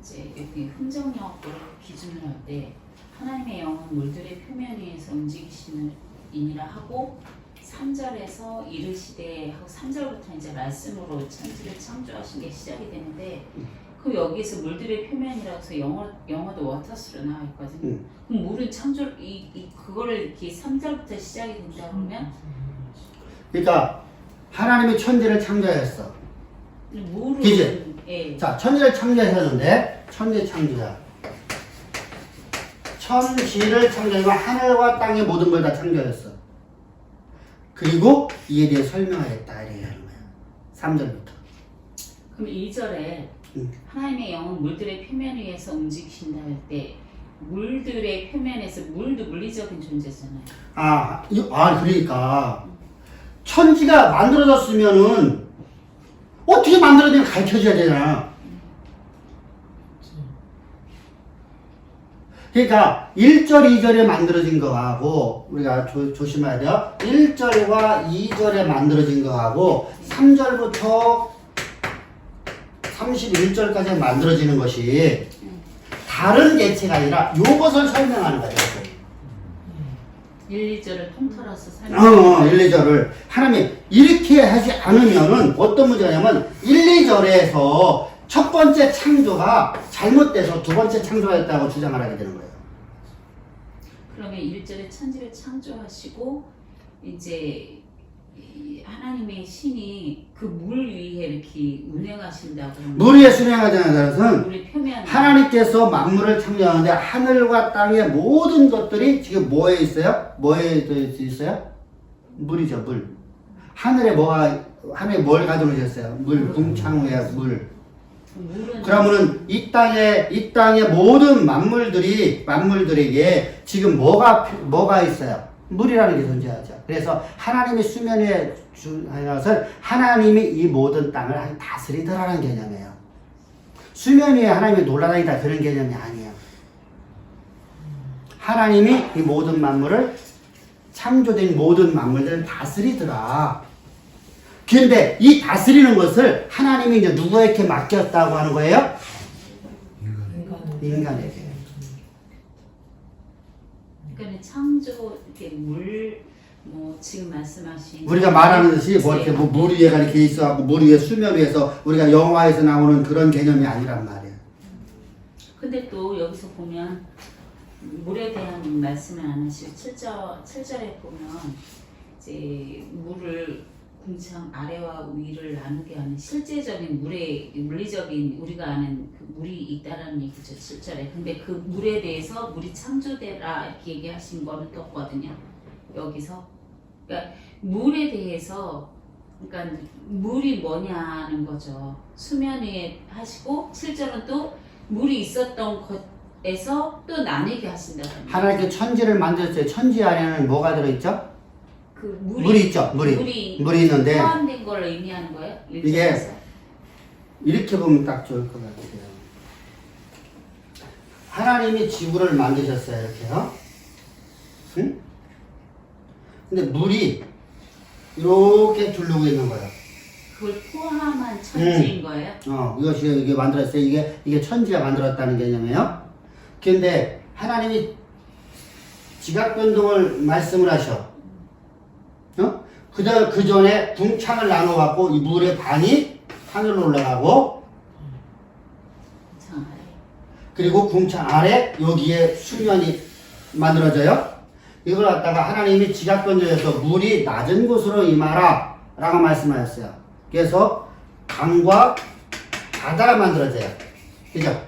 Speaker 4: 이제 여기 흥정역을 기준으로 할 때 하나님의 영은 물들의 표면 위에서 움직이시느니라 하고 3절에서 이르시되 하고 3절부터 이제 말씀으로 천지를 창조하신 게 시작이 되는데 그 여기에서 물들의 표면이라고 해서 영어도 워터스로 나와 있거든요. 그럼 물은 창조 그거를 이렇게 3절부터 시작이 된다 그러면
Speaker 1: 그러니까 하나님이 천지를 창조하였어.
Speaker 4: 물은
Speaker 1: 그지?
Speaker 4: 예.
Speaker 1: 자, 천지를 창조하셨는데 천지 창조자. 천지를 창조하고 하늘과 땅의 모든 걸 다 창조하였어. 그리고 이에 대해 설명하였다 이렇게 하는 거야. 3절부터.
Speaker 4: 그럼 2절에 하나님의 영은 물들의 표면 위에서 움직이신다 할 때 물들의 표면에서 물도 물리적인 존재잖아요.
Speaker 1: 그러니까 천지가 만들어졌으면은 어떻게 만들어지는지 가르쳐줘야 되잖아. 그러니까 1절, 2절에 만들어진 거하고 우리가 조심해야 돼요. 1절과 2절에 만들어진 거하고 3절부터 31절까지 만들어지는 것이 다른 개체가 아니라 요것을 설명하는 거예요.
Speaker 4: 1, 2절을 통틀어서 설명.
Speaker 1: 1, 2절을 하나님이 이렇게 하지 않으면은 어떤 문제가 냐면 1, 2절에서 첫 번째 창조가 잘못돼서 두 번째 창조였다고 주장을 하게 되는 거예요.
Speaker 4: 그러면 1절에 천지를 창조하시고 이제 하나님의 하나님의 신이 그 물 위에 이렇게 운행하신다고.
Speaker 1: 물 위에 순행하자는 것은
Speaker 4: 물의 표면.
Speaker 1: 하나님께서 만물을 창조하는데 하늘과 땅의 모든 것들이 지금 뭐에 있어요? 뭐에 있어요? 물이죠, 물. 하늘에 뭘 가져오셨어요? 물, 궁창후에 물. 그러면은 이 땅의 모든 만물들에게 지금 뭐가 있어요? 물이라는 게 존재하죠. 그래서 하나님이 수면 위에 주는 것은 하나님이 이 모든 땅을 다스리더라는 개념이에요. 수면 위에 하나님이 놀라다니다 그런 개념이 아니에요. 하나님이 이 모든 만물을 창조된 모든 만물들을 다스리더라. 그런데 이 다스리는 것을 하나님이 이제 누구에게 맡겼다고 하는 거예요? 인간에게.
Speaker 4: 그러니까 창조 이렇게 뭐 지금 말씀하신
Speaker 1: 우리가 말하는 듯이 뭐 이렇게 물 위에가 이렇게 있어갖고 물 위에 수면 위에서 우리가 영화에서 나오는 그런 개념이 아니란 말이에요.
Speaker 4: 근데 또 여기서 보면 물에 대한 말씀을 안 하시고 7절에 보면 이제 물을 궁창 아래와 위를 나누게 하는 실제적인 물리적인 우리가 아는 그 물이 있다라는 얘기죠. 7절에. 근데 그 물에 대해서 물이 창조되라 이렇게 얘기하신 거는 떴거든요. 여기서. 그러니까 물에 대해서 그러니까 물이 뭐냐는 거죠. 수면 위에 하시고 7절은 또 물이 있었던 것에서 또 나뉘게 하신다는 거예요.
Speaker 1: 하나님께 천지를 만들었어요. 천지 안에는 뭐가 들어있죠?
Speaker 4: 그
Speaker 1: 물이 있죠. 물이 있는데
Speaker 4: 포함된 걸 의미하는 거예요?
Speaker 1: 이게 이렇게 보면 딱 좋을 것 같아요. 하나님이 지구를 만드셨어요. 이렇게요. 응? 근데 물이 이렇게 두르고 있는 거예요.
Speaker 4: 그걸 포함한 천지인 거예요?
Speaker 1: 이게 만들었어요. 이게 천지가 만들었다는 개념이에요. 근데 하나님이 지각 변동을 말씀을 하셔. 그 전에 궁창을 나눠갖고 이 물의 반이 하늘로 올라가고 그리고 궁창 아래 여기에 수면이 만들어져요. 이걸 갖다가 하나님이 지각 변동해서 물이 낮은 곳으로 임하라 라고 말씀하셨어요. 그래서 강과 바다가 만들어져요. 그죠?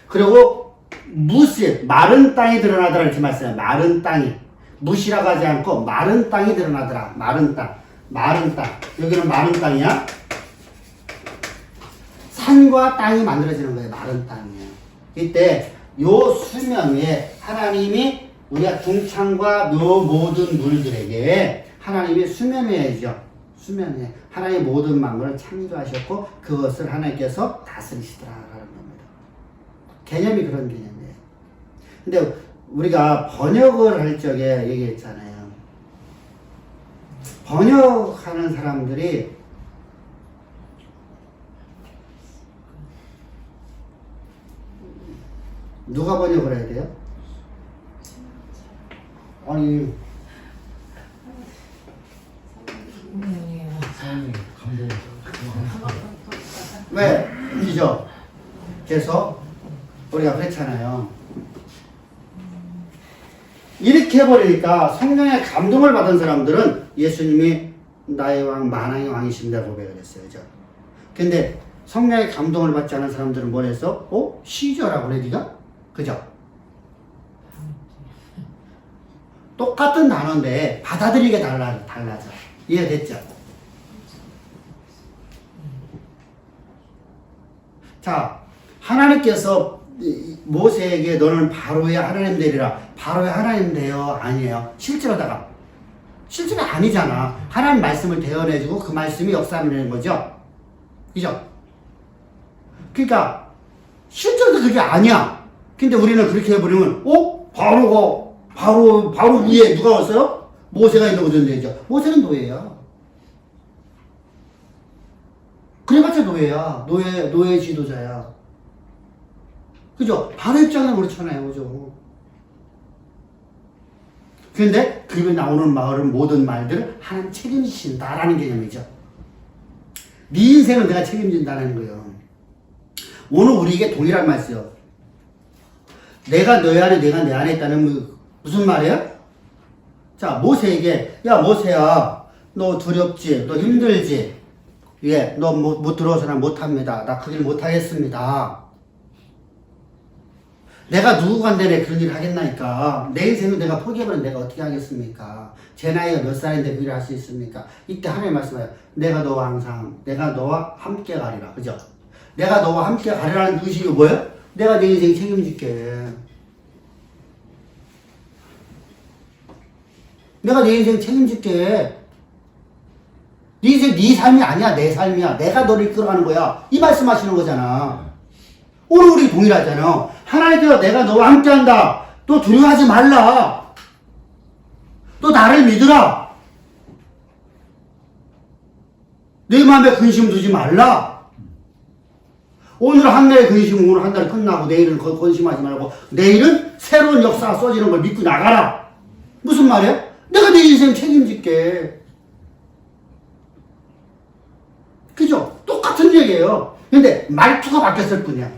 Speaker 1: 그리고 무시, 마른 땅이 드러나더라 이렇게 말씀해요. 마른 땅이. 무시라고 하지 않고 마른 땅이 드러나더라. 마른 땅. 여기는 마른 땅이야. 산과 땅이 만들어지는 거예요. 마른 땅이에요. 이때 요 수면 위에 하나님이 우리가 궁창과 요 모든 물들에게 하나님이 수면 위에죠. 수면 위에 하나님의 모든 만물을 창조하셨고 그것을 하나님께서 다스리시더라라는 겁니다. 개념이 그런 개념이에요. 근데 우리가 번역을 할 적에 얘기했잖아요. 번역하는 사람들이 누가 번역을 해야 돼요? 아니 왜? 이죠? 그래서 우리가 그랬잖아요. 이렇게 해버리니까 성령의 감동을 받은 사람들은 예수님이 나의 왕, 만왕의 왕이십니다 고백을 했어요. 그죠? 근데 성령의 감동을 받지 않은 사람들은 뭘 했어? 시저라고 그래, 니가? 그죠? 똑같은 단어인데 받아들이게 달라져. 이해됐죠? 자, 하나님께서 모세에게 너는 바로의 하나님 되리라. 바로의 하나님 되어 아니에요. 실제로 아니잖아. 하나님 말씀을 대언해주고 그 말씀이 역사하는 거죠. 그죠? 그러니까 실제로 그게 아니야. 근데 우리는 그렇게 해버리면 바로 위에 누가 왔어요? 모세가 있는 거죠. 되죠. 모세는 노예야. 그래봤자 노예야. 노예 지도자야. 그죠? 바로 입장은 그렇잖아요. 그죠? 그런데 그 입에 나오는 말은 모든 말들을 하나님 책임지신다라는 개념이죠. 네 인생은 내가 책임진다는 거예요. 오늘 우리에게 동일한 말이요. 내가 너희 안에, 내가 내 안에 있다는 무슨 말이에요? 자, 모세에게, 야, 모세야, 너 두렵지? 너 힘들지? 예, 너 못 들어서는 못합니다. 나 그 일 못하겠습니다. 내가 누구 관대에 그런 일을 하겠나니까. 내 인생을 내가 포기해버리면 내가 어떻게 하겠습니까? 제 나이가 몇 살인데 그 일을 할 수 있습니까? 이때 하나님 말씀하세요. 내가 너와 항상, 내가 너와 함께 가리라. 그죠? 내가 너와 함께 가리라는 의식이 뭐예요? 내가 내 인생 책임질게. 내가 내 인생 책임질게. 네 인생 네 삶이 아니야. 내 삶이야. 내가 너를 이끌어가는 거야. 이 말씀하시는 거잖아. 오늘 우리 동일하잖아. 하나님께서 내가 너와 함께한다. 또 두려워하지 말라. 또 나를 믿으라. 내 마음에 근심 두지 말라. 오늘 한 날의 근심은 오늘 한 달이 끝나고 내일은 근심하지 말고 내일은 새로운 역사가 써지는 걸 믿고 나가라. 무슨 말이야? 내가 내 인생 책임질게. 그죠? 똑같은 얘기예요. 근데 말투가 바뀌었을 뿐이야.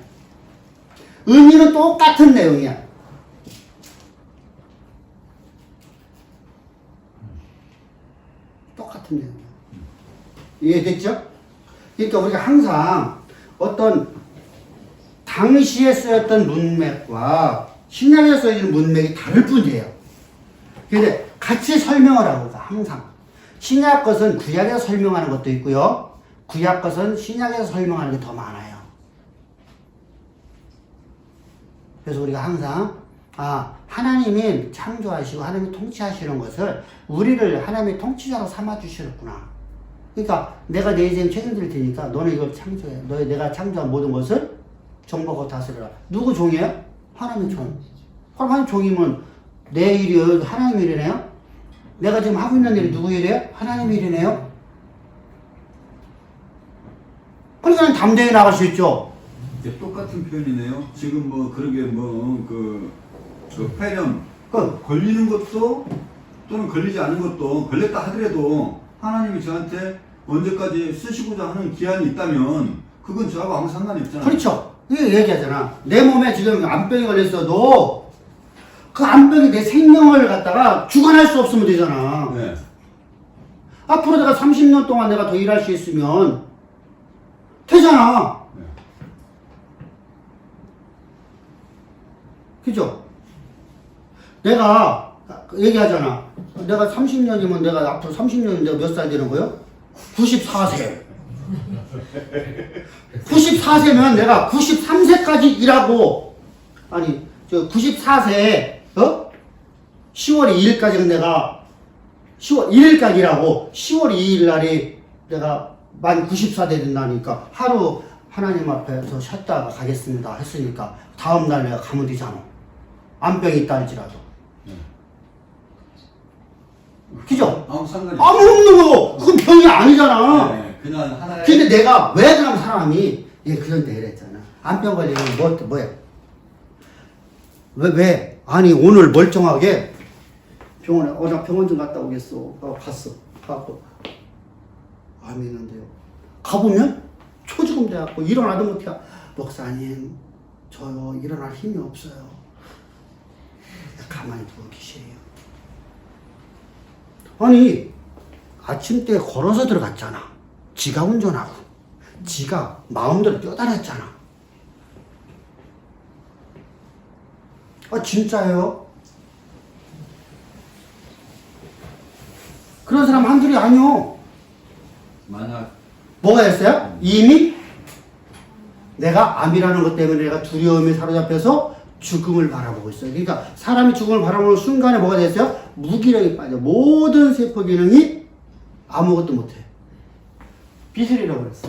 Speaker 1: 의미는 똑같은 내용이야. 똑같은 내용이야. 이해됐죠? 그러니까 우리가 항상 어떤 당시에 쓰였던 문맥과 신약에 쓰여진 문맥이 다를 뿐이에요. 근데 같이 설명을 하고 항상 신약 것은 구약에서 설명하는 것도 있고요. 구약 것은 신약에서 설명하는 게 더 많아요. 그래서 우리가 항상 하나님이 창조하시고 하나님이 통치하시는 것을 우리를 하나님의 통치자로 삼아주시겠구나. 그러니까 내가 내 인생 책임질 테니까 너는 이걸 창조해. 내가 창조한 모든 것을 정복하고 다스려라. 누구 종이에요? 하나님의 종. 그럼 하나님 종이면 내 일이 하나님 일이네요? 내가 지금 하고 있는 일이 누구 일이에요? 하나님 일이네요? 그러니까 담대히 나갈 수 있죠.
Speaker 2: 이게 똑같은 표현이네요. 지금 뭐 그러게 폐렴 걸리는 것도 또는 걸리지 않은 것도 걸렸다 하더라도 하나님이 저한테 언제까지 쓰시고자 하는 기한이 있다면 그건 저하고 아무 상관이 없잖아요.
Speaker 1: 그렇죠. 이게 얘기하잖아. 내 몸에 지금 암병이 걸렸어도 그 암병이 내 생명을 갖다가 주관할 수 없으면 되잖아.
Speaker 2: 네.
Speaker 1: 앞으로 내가 30년 동안 내가 더 일할 수 있으면 되잖아.
Speaker 2: 네.
Speaker 1: 그죠? 내가 얘기하잖아. 내가 30년이면 내가 앞으로 30년이면 내가 몇 살 되는 거예요? 94세. 94세면 내가 93세까지 일하고, 아니, 94세, 10월 2일까지는 내가 10월 1일까지 일하고, 10월 2일 날이 내가 만 94세 된다니까, 하루 하나님 앞에서 쉬었다가 가겠습니다 했으니까, 다음날 내가 가면 되잖아. 암병이 있다 할지라도. 그죠?
Speaker 2: 아무 상관이
Speaker 1: 아무 없는 거! 그건 병이 아니잖아.
Speaker 2: 네, 그냥 하나의.
Speaker 1: 근데 내가 왜 그럼 사람이 그런데 이랬잖아. 암병 걸리면 뭐야? 왜? 아니 오늘 멀쩡하게 병원에 나 병원 좀 갔다 오겠어. 갔어. 가고 암이 있는데요. 가보면 초지금 돼갖고 일어나도 못해. 목사님 저요 일어날 힘이 없어요. 가만히 두고 계세요. 아니 아침 때 걸어서 들어갔잖아. 지가 운전하고 지가 마음대로 뛰어다녔잖아. 진짜예요? 그런 사람 한둘이 아니요.
Speaker 2: 만약
Speaker 1: 뭐가 됐어요? 이미 내가 암이라는 것 때문에 내가 두려움에 사로잡혀서 죽음을 바라보고 있어요. 그러니까 사람이 죽음을 바라보는 순간에 뭐가 됐어요? 무기력이 빠져. 모든 세포 기능이 아무것도 못해. 빛을 잃어버렸어.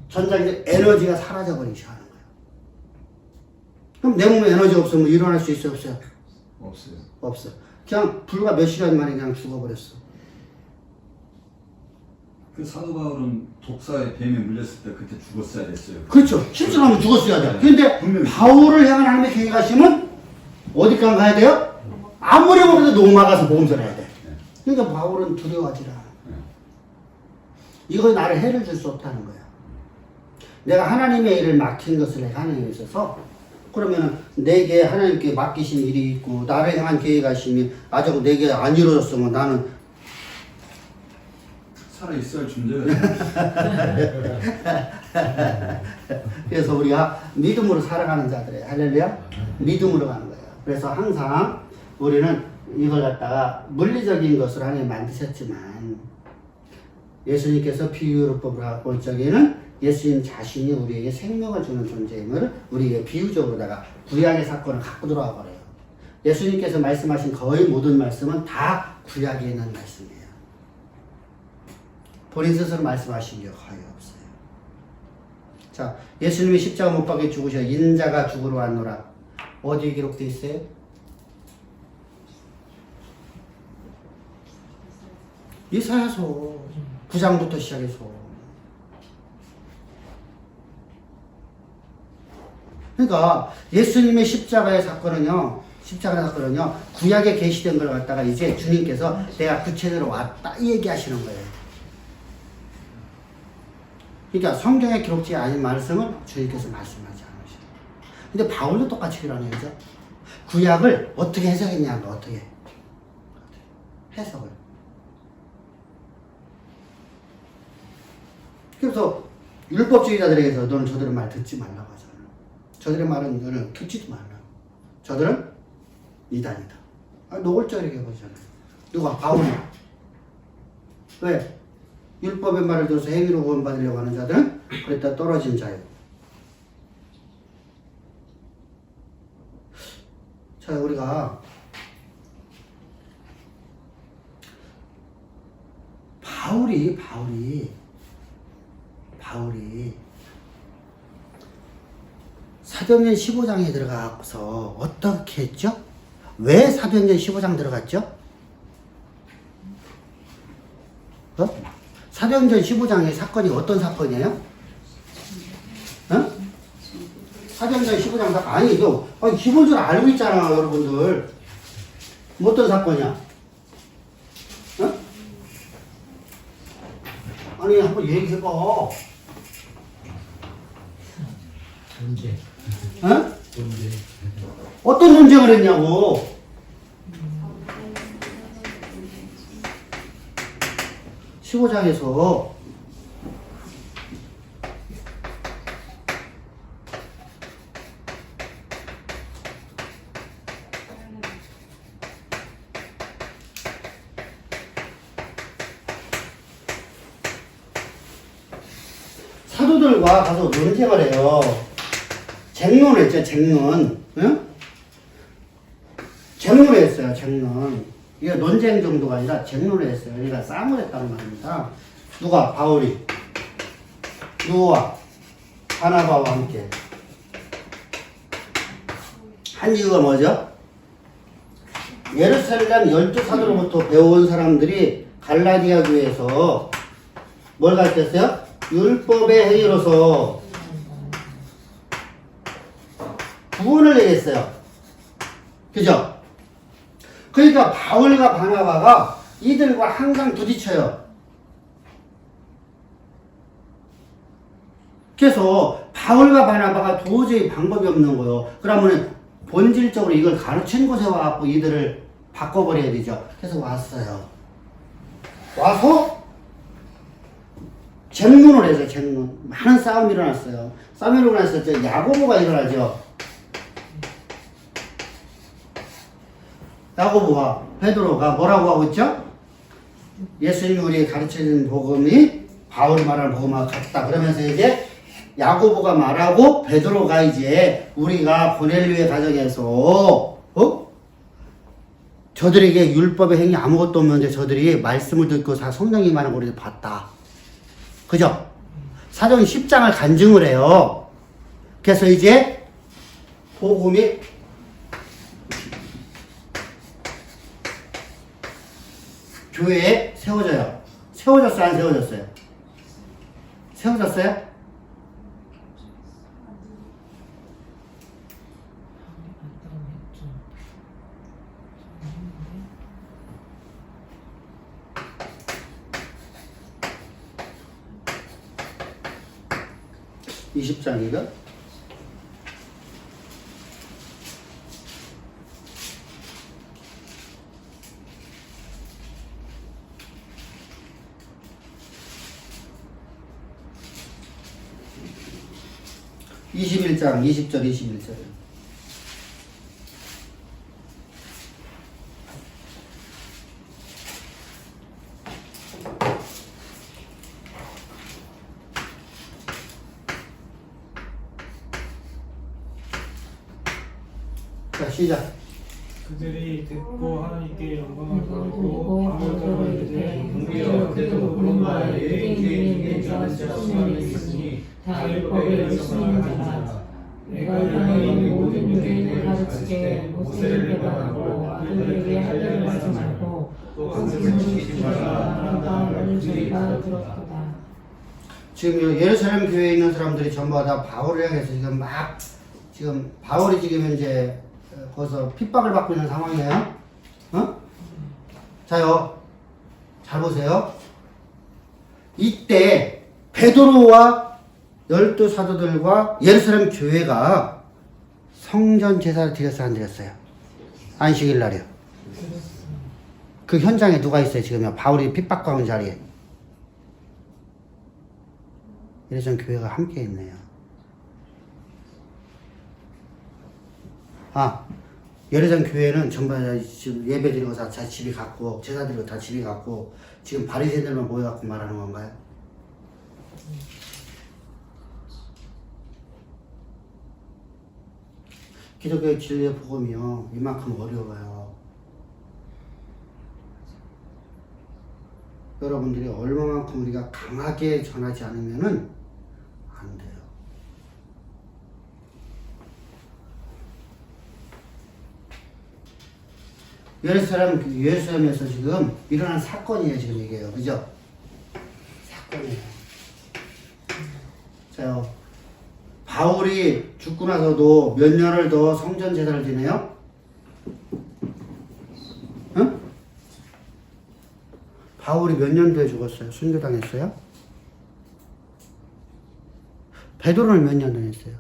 Speaker 1: 전자기적 에너지가 사라져버리기 시작하는 거예요. 그럼 내 몸에 에너지가 없으면 일어날 수 있어요? 없어요?
Speaker 2: 없어요.
Speaker 1: 없어. 그냥 불과 몇 시간 만에 그냥 죽어버렸어.
Speaker 2: 그 사도 바울은 독사의 뱀에 물렸을 때 그때 죽었어야 됐어요.
Speaker 1: 그렇죠. 실수하면 죽었어야 돼.
Speaker 2: 네.
Speaker 1: 근데
Speaker 2: 분명히.
Speaker 1: 바울을 향한 하나님의 계획하심은 어디까지 가야 돼요? 아무리 먹어도 노마 가서 복음 전해야 돼. 그러니까 바울은 두려워하지 않아. 이거 나를 해를 줄 수 없다는 거야. 내가 하나님의 일을 맡긴 것을 내가 하나님에 있어서 그러면은 내게 하나님께 맡기신 일이 있고 나를 향한 계획하심이 아직 내게 안 이루어졌으면 나는
Speaker 2: 살아 있어야 존재가
Speaker 1: 그래서 우리가 믿음으로 살아가는 자들이에요. 할렐루야. 믿음으로 가는 거예요. 그래서 항상 우리는 이걸 갖다가 물리적인 것으로 하나님 만드셨지만 예수님께서 비유요법을 볼 적에는 예수님 자신이 우리에게 생명을 주는 존재임을 우리에게 비유적으로다가 구약의 사건을 갖고 들어와 버려요. 예수님께서 말씀하신 거의 모든 말씀은 다 구약에 있는 말씀이에요. 본인 스스로 말씀하신 게 거의 없어요. 자, 예수님이 십자가 못 박혀 죽으셔 인자가 죽으러 왔노라. 어디에 기록되어 있어요? 이사야서 9장부터 시작해서. 그러니까 예수님의 십자가의 사건은요, 구약에 계시된 걸 갖다가 이제 주님께서 내가 구체적으로 왔다 이 얘기하시는 거예요. 그러니까 성경에 기록지 아닌 말씀을 주님께서 말씀하지 않으셔요. 근데 바울도 똑같이 그러네요. 그죠? 구약을 어떻게 해석했냐는 거, 어떻게 해석을. 그래서 율법주의자들에게서 너는 저들의 말 듣지 말라고 하잖아요. 저들의 말은 너는 듣지도 말라. 저들은 이단이다. 노골적이게 보잖아요. 누가? 바울이. 왜? 율법의 말을 들어서 행위로 구원받으려고 하는 자들은 그랬다 떨어진 자예요. 자, 우리가 바울이 사도행전 15장에 들어가서 어떻게 했죠? 왜 사도행전 15장 들어갔죠? 사도행전 15장의 사건이 어떤 사건이에요? 사도행전 15장 사건 아니 이거 기본적으로 알고 있잖아 여러분들. 어떤 사건이야? 아니 한번 얘기해봐.
Speaker 5: 논쟁. 논쟁.
Speaker 1: 어떤 논쟁을 했냐고. (15) 장에서 사도들과 가서 논쟁을 해요. 쟁론을 했죠, 쟁론. 응? 쟁론을 했어요, 쟁론. 이게 논쟁 정도가 아니라 쟁론을 했어요. 그러니까 싸움을 했다는 말입니다. 누가? 바울이. 누구와? 바나바와 함께. 한 이유가 뭐죠? 예루살렘 12사도로부터 배워온 사람들이 갈라디아 교회에서 뭘 가르쳤어요? 율법의 행위로서 구원을 내겠어요. 그죠? 그러니까 바울과 바나바가 이들과 항상 부딪혀요. 그래서 바울과 바나바가 도저히 방법이 없는 거예요. 그러면 본질적으로 이걸 가르친 곳에 와갖고 이들을 바꿔버려야 되죠. 그래서 왔어요. 와서 쟁론을 해서 쟁론. 많은 싸움이 일어났어요. 싸움이 일어났을 때 야고보가 일어나죠. 야고보와 베드로가 뭐라고 하고 있죠? 예수님이 우리에게 가르쳐준 복음이 바울이 말하는 복음하고 같다. 그러면서 이제 야고보가 말하고 베드로가 이제 우리가 고넬료의 가정에서 저들에게 율법의 행위 아무것도 없는데 저들이 말씀을 듣고 다 성령이 말하는 걸 우리가 봤다. 그죠? 사도행 10장을 간증을 해요. 그래서 이제 복음이 교회에 세워져요. 세워졌어요? 안 세워졌어요? 세워졌어요? (20장이가) 21장 20절 21절. 자, 시작.
Speaker 7: 그들이 듣고 하나님께 영광을 돌리고 아무도 이르되 우리여 그도 그런 바에 유대인에게 자는 자신이 있으니 다 율법에 열심히 자라. 내가 너희 모든 유대인을 가르치되 모세를 배반하고 아들에게 할 일을 하지 말고 또 하나님을 지키지 말라 하는 저희가 들었도다.
Speaker 1: 지금 예루살렘 교회에 있는 사람들이 전부 다 바울을 향해서 지금 바울이 지금 이제 거기서 핍박을 받고 있는 상황이에요. 어? 자요, 잘 보세요. 이때 베드로와 12사도들과 예루살렘 교회가 성전 제사를 드렸어요, 안 드렸어요? 안식일 날이요. 그 현장에 누가 있어요, 지금요? 바울이 핍박받은 자리에. 예루살렘 교회가 함께 있네요. 예루살렘 교회는 전부 다 지금 예배 드리고 다 집에 갔고, 제사 드리고 다 집에 갔고, 지금 바리새인들만 모여갖고 말하는 건가요? 기독교의 진리의 복음이요, 이만큼 어려워요. 여러분들이 얼마만큼 우리가 강하게 전하지 않으면은 안 돼요. 예루살렘에서 지금 일어난 사건이에요, 지금 이게요. 그죠? 사건이에요. 자요. 바울이 죽고 나서도 몇 년을 더 성전 제사를 지내요? 응? 바울이 몇 년도에 죽었어요? 순교당했어요? 베드로는 몇 년 다녔어요?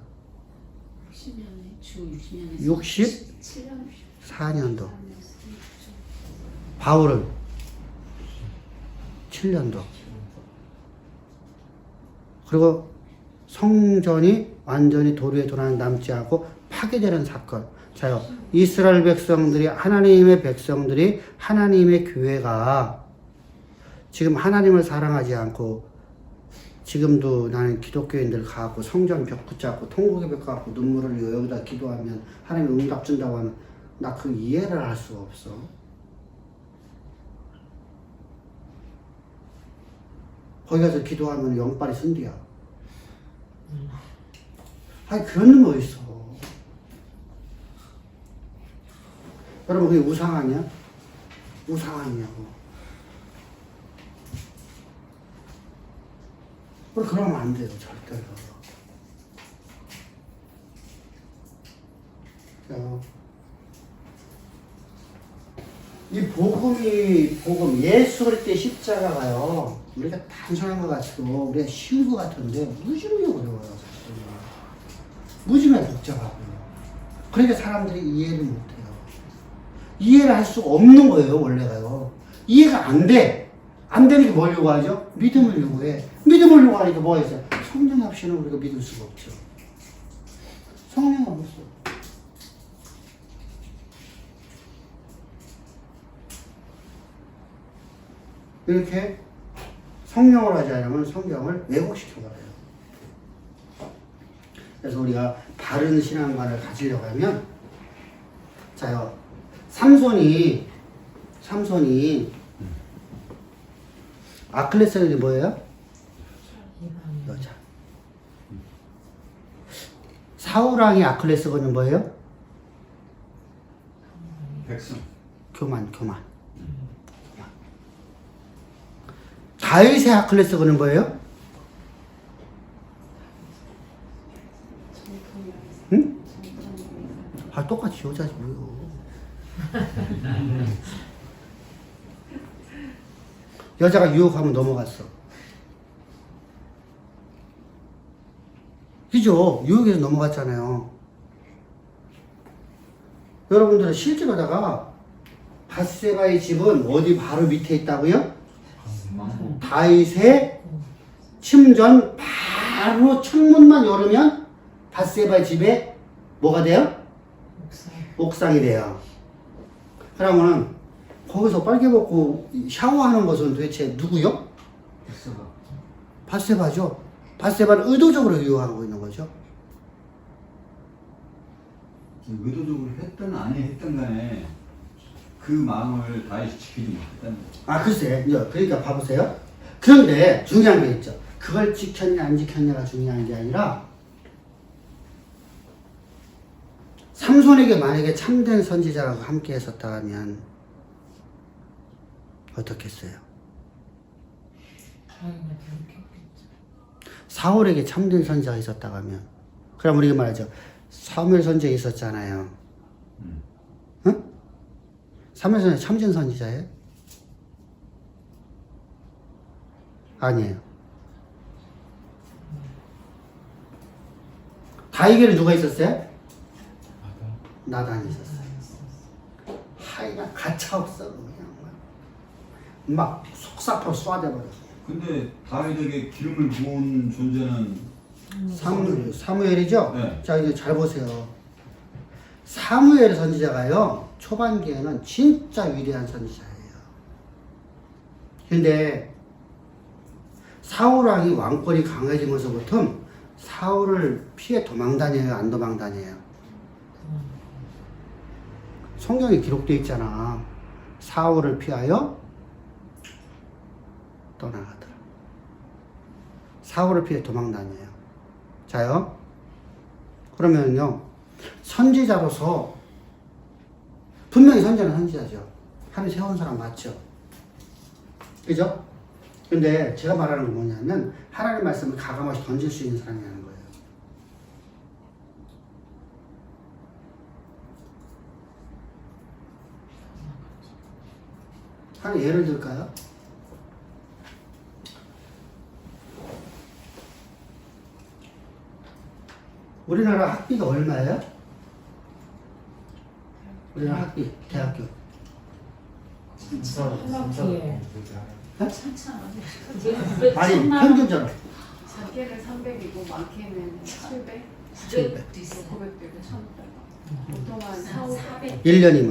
Speaker 4: 60년에 주 60년에
Speaker 1: 64년도. 바울은 7년도. 그리고 성전이 완전히 돌 위에 도난 남지 않고 파괴되는 사건. 자요, 이스라엘 백성들이, 하나님의 백성들이, 하나님의 교회가 지금 하나님을 사랑하지 않고, 지금도 나는 기독교인들 가고 성전 벽 붙잡고 통곡의 벽 갖고 눈물을 흘리고 여기다 기도하면 하나님이 응답 준다고 하면 나 그 이해를 할 수가 없어. 거기 가서 기도하면 영빨이 선디야. 아니 그런 거 있어. 여러분 그게 우상 아니야? 우상 아니냐고. 그러면 안 돼요, 절대로. 이 복음, 예수 그리스도의 십자가가요, 우리가 단순한 것 같고, 우리가 쉬운 것 같은데, 무지무지 어려워요, 사실은. 무지무지 복잡하고요. 그러니까 사람들이 이해를 못해요. 이해를 할 수가 없는 거예요, 원래가요. 이해가 안 돼. 안 되는 게 뭘 요구하죠? 믿음을 요구해. 믿음을 요구하니까 뭐가 있어요? 성령 없이는 우리가 믿을 수가 없죠. 성령 없어. 이렇게 성령을 하지 않으면 성경을 왜곡시켜버려요. 그래서 우리가 바른 신앙관을 가지려고 하면, 자요, 삼손이 아킬레스건이 뭐예요? 여자. 사울왕의 아킬레스건은 뭐예요?
Speaker 2: 백성.
Speaker 1: 교만. 다윗의 아킬레스건은 뭐예요? 응? 똑같이 여자지 뭐요. 여자가 유혹하면 넘어갔어. 그죠? 유혹에서 넘어갔잖아요. 여러분들은 실제로다가 밧세바의 집은 어디 바로 밑에 있다고요? 다윗의 침전 바로 창문만 열으면 밧세바 집에 뭐가 돼요? 옥상이 돼요. 그러면은 거기서 빨개 벗고 샤워하는 것은 도대체 누구요? 밧세바죠. 밧세바를 의도적으로 유혹하고 있는 거죠.
Speaker 2: 의도적으로 했든 안 했든 간에 그 마음을 다시 지키지 못했다는 거죠.
Speaker 1: 아, 글쎄. 이제 그러니까 봐보세요. 그런데 중요한 게 있죠. 그걸 지켰냐 안 지켰냐가 중요한 게 아니라 삼손에게 만약에 참된 선지자하고 함께 했었다 하면 어떻겠어요? 사울에게 참된 선지자가 있었다고 하면 그럼 우리가 말하죠. 사무엘 선지자 있었잖아요. 응? 사무엘 선지자 참된 선지자예요? 아니에요. 다윗에게는 누가 있었어요? 나단이 있었어요. 하여간 가차없어 그냥 막 속사포로 쏴대버렸어.
Speaker 2: 근데 다윗에게 기름을 부은 존재는
Speaker 1: 사무엘이죠?
Speaker 2: 네.
Speaker 1: 자, 이제 잘 보세요. 사무엘 선지자가요, 초반기에는 진짜 위대한 선지자예요. 근데 사울왕이 왕권이 강해지면서부터 사울을 피해 도망 다녀요, 안 도망 다녀요? 성경에 기록되어 있잖아. 사울을 피하여 떠나가더라. 사울을 피해 도망 다녀요. 자요. 그러면요, 선지자로서 분명히 선지자는 선지자죠. 하나님 세운 사람 맞죠? 그죠? 근데 제가 말하는 건 뭐냐면 하나님 말씀을 가감없이 던질 수 있는 사람이라는 거예요. 하나 예를 들까요? 우리나라 학비가 얼마예요? 우리나라 학비, 대학교. 아니, 평균적으로.
Speaker 8: 작게는 300이고 많게는 700,
Speaker 4: 900도 있어요.
Speaker 8: 900도 있고 1,500. 보통 한 4, 500.
Speaker 1: 1년이면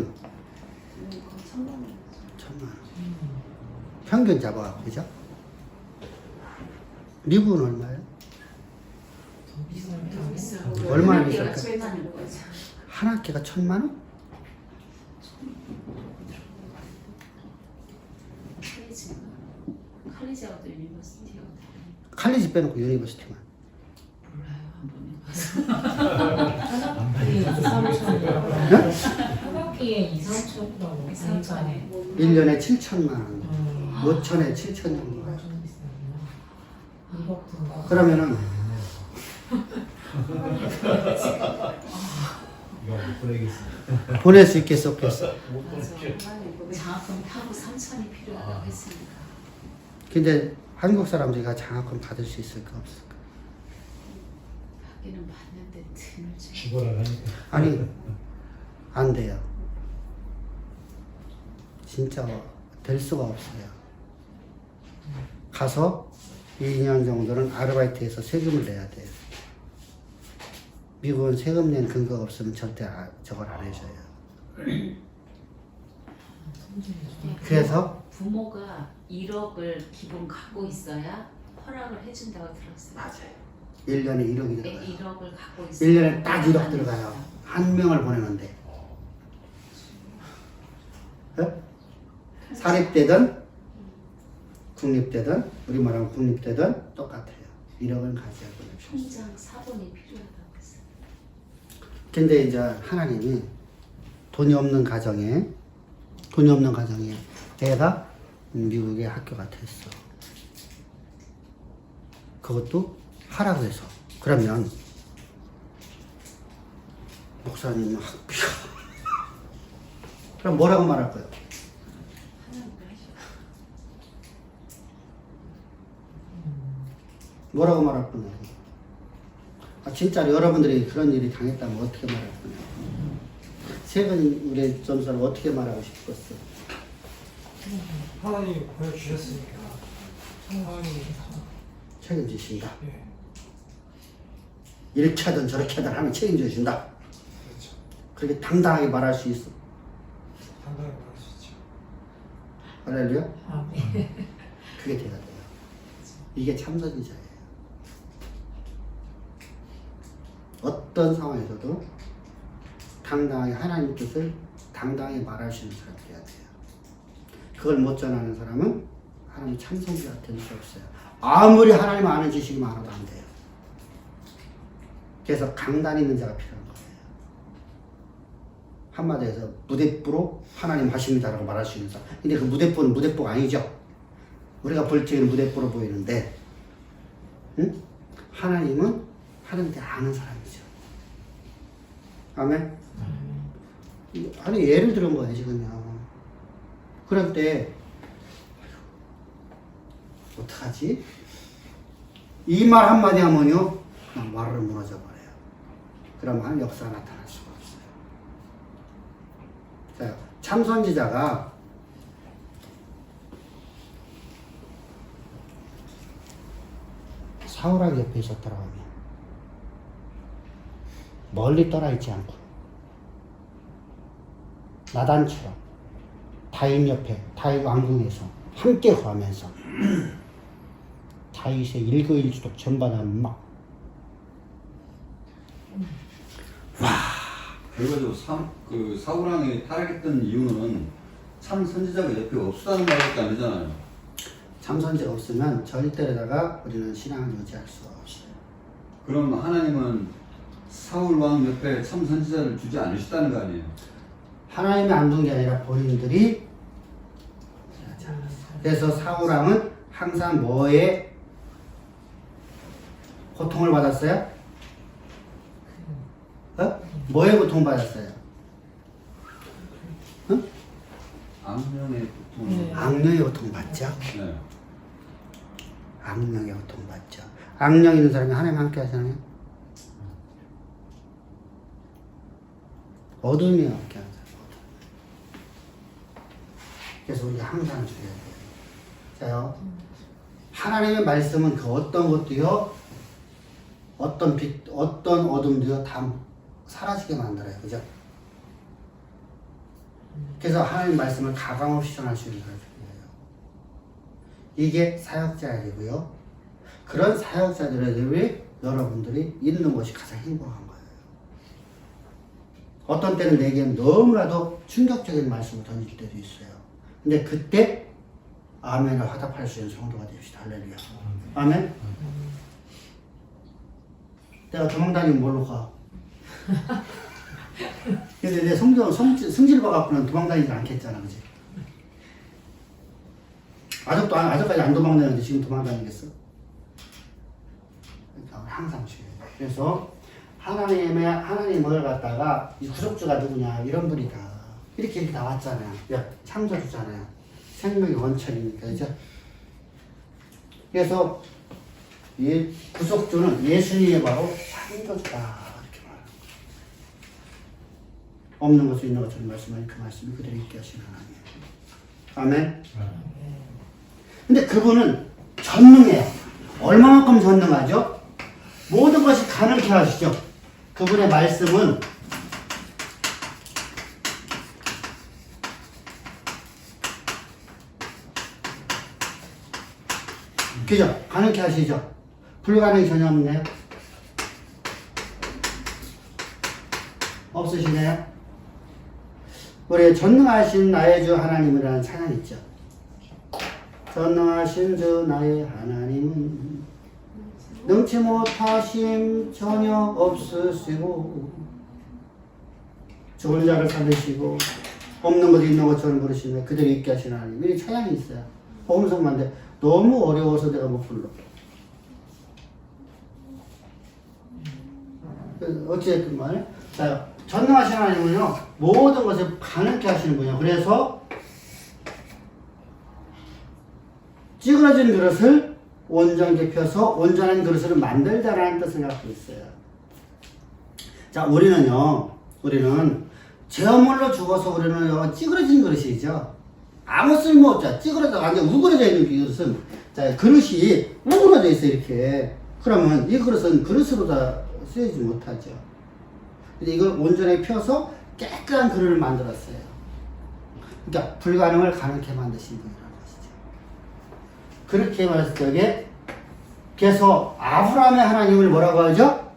Speaker 8: 1,000만 원.
Speaker 1: 1,000만 원. 평균 잡아갖고, 그죠? 미국은 얼마예요? 얼마나 비쌀까? 한 학기가 1,000만 원?
Speaker 4: 칼리지하고도 유니버시티하고
Speaker 1: 칼리지 빼놓고 유니버시티만.
Speaker 4: 몰라요. 한 번에 가서.
Speaker 5: 한 학기에 2, 3천이라고
Speaker 4: 3천에
Speaker 1: 1년에 7천만 원. 5천에 7천 정도. 그러면은 보낼 수 있겠어, 없겠어?
Speaker 4: 장학금 타고 3천이 필요하다고 했으니까.
Speaker 1: 근데 한국 사람들이 장학금 받을 수 있을까, 없을까?
Speaker 4: 받기는 받는데 등을 좀.
Speaker 5: 죽어라니까.
Speaker 1: 아니, 안 돼요. 진짜 될 수가 없어요. 가서 2년 정도는 아르바이트해서 세금을 내야 돼요. 미국은 세금 낸 근거가 없으면 절대 저걸 안 해줘요. 그래서
Speaker 4: 부모가 1억을 기본 갖고 있어야 허락을 해준다고 들었어요.
Speaker 1: 맞아요. 1년에 1억이
Speaker 4: 네,
Speaker 1: 들어가요.
Speaker 4: 1억을 갖고 있어야
Speaker 1: 1년에 딱 1억 들어가요. 한 명을 보내는데. 네? 사립대든 국립대든 우리 말하면 국립대든 똑같아요. 1억은 가져야 보내죠.
Speaker 4: 통장 사본이 필요하다고 했어요.
Speaker 1: 근데 이제 하나님이 돈이 없는 가정에 애가 미국의 학교가 됐어. 그것도 하라고 해서. 그러면 목사님 학비가 그럼 뭐라고 말할 거예요? 뭐라고 말할 거냐고. 아, 진짜로 여러분들이 그런 일이 당했다면 어떻게 말할 거냐고. 세금 우리 전사를 어떻게 말하고 싶었어?
Speaker 7: 하나님이 보여주셨으니까 하나님이
Speaker 1: 책임지신다.
Speaker 7: 예.
Speaker 1: 이렇게 하든 저렇게 하든 하면 책임져 준다.
Speaker 7: 그렇죠.
Speaker 1: 그렇게 당당하게 말할 수 있어.
Speaker 7: 당당히 말할 수 있죠.
Speaker 1: 할렐루야?
Speaker 5: 아멘.
Speaker 1: 그게 돼야 돼요. 이게 참선이자예요. 어떤 상황에서도 당당하게 하나님 뜻을 당당하게 말할 수 있는 사람이 돼야 돼요. 그걸 못 전하는 사람은 하나님 참선자가 될 수 없어요. 아무리 하나님 아는 지식이 많아도 안 돼요. 그래서 강단 있는 자가 필요한 거예요. 한마디에서 무대뽀로 하나님 하십니다라고 말할 수 있는 사람. 근데 그 무대뽀는 무대뽀가 아니죠. 우리가 볼 적에는 무대뽀로 보이는데, 응? 하나님은 하나님께 아는 사람이죠. 아멘? 아니, 예를 들은 거예요, 지금요. 그럴 때, 어떡하지? 이 말 한마디 하면요, 그냥 와르르 무너져 버려요. 그러면 하나님 역사가 나타날 수가 없어요. 자, 참선지자가 사울왕 옆에 있었더라고 하면 멀리 떠나 있지 않고 나단처럼 다윗 옆에 다윗 왕궁에서 함께 거하면서 다윗의 일거일주도 전반하면 막
Speaker 2: 결과적으로 사울왕이 타락했던 이유는 참 선지자가 옆에 없었다는 말밖에 안 되잖아요.
Speaker 1: 참선지가 없으면 절대로다가 우리는 신앙을 유지할 수가 없어요.
Speaker 2: 그럼 하나님은 사울왕 옆에 참 선지자를 주지 않으셨다는 거 아니에요?
Speaker 1: 하나님이 안 둔 게 아니라 본인들이. 그래서 사울왕은 항상 뭐에 고통을 받았어요? 뭐에 고통을 받았어요? 응?
Speaker 2: 악령의 고통을.
Speaker 1: 악령의 고통을 받죠.
Speaker 2: 네.
Speaker 1: 악령의 고통을 받죠. 악령 있는 사람이 하나님 함께 하잖아요. 어둠이 함께 하는 사람. 그래서 우리가 항상 주의해야 돼요. 자요. 하나님의 말씀은 그 어떤 것도요, 어떤 빛, 어떤 어둠도요, 다 사라지게 만들어요. 그죠? 그래서 하나님 말씀을 가감없이 전할 수 있는 사람이에요. 이게 사역자의 일이고요. 그런 사역자들에게 여러분들이 있는 것이 가장 행복한 거예요. 어떤 때는 내게는 너무나도 충격적인 말씀을 던질 때도 있어요. 근데 그때 아멘을 화답할 수 있는 성도가 됩시다. 할렐루야. 아멘? 내가 도망다니면 뭘로 가? 근데 내 성질 봐갖고는 도망다니지 않겠잖아. 그지? 아직까지 안 도망다니는데 지금 도망다니겠어? 그러니까 항상 중요해요. 그래서 하나님을 갖다가 이 구속주가 누구냐 이런 분이다. 이렇게 나왔잖아요. 창조주잖아요. 생명의 원천이니까. 그죠? 그래서 이 구속주는 예수님이 바로 창조주다. 이렇게 말합니다. 없는 것을 있는 것처럼 말씀하니 그 말씀이 그대로 있게 하시는 하나님. 아멘. 근데 그분은 전능해요. 얼마만큼 전능하죠? 모든 것이 가능케 하시죠. 그분의 말씀은 그죠? 가능케 하시죠? 불가능이 전혀 없네요? 없으시네요? 우리 전능하신 나의 주 하나님이라는 찬양 있죠? 전능하신 주 나의 하나님은 능치 못하심 전혀 없으시고 죽은 자를 살리시고 없는 것 있는 것처럼 부르시며 그대로 있게 하시는 하나님. 이 찬양이 있어요. 복음성만데 너무 어려워서 내가 못 불러. 어찌됐든 말이에요. 자, 전능하신 하나님은요 모든 것을 가능케 하시는 분이에요. 그래서 찌그러진 그릇을 온전하게 펴서 온전한 그릇을 만들자라는 뜻을 갖고 있어요. 자, 우리는 제어물로 죽어서 우리는 찌그러진 그릇이죠. 아무 쓸모 없죠. 찌그러져 완전 우그러져 있는 그릇은, 자, 그릇이 우그러져 있어 이렇게. 그러면 이 그릇은 그릇으로 다 쓰지 못하죠. 근데 이걸 온전하게 펴서 깨끗한 그릇을 만들었어요. 그러니까 불가능을 가능케 만드신 분이라는 것이죠. 그렇게 말했을 적에 그래서 아브라함의 하나님을 뭐라고 하죠?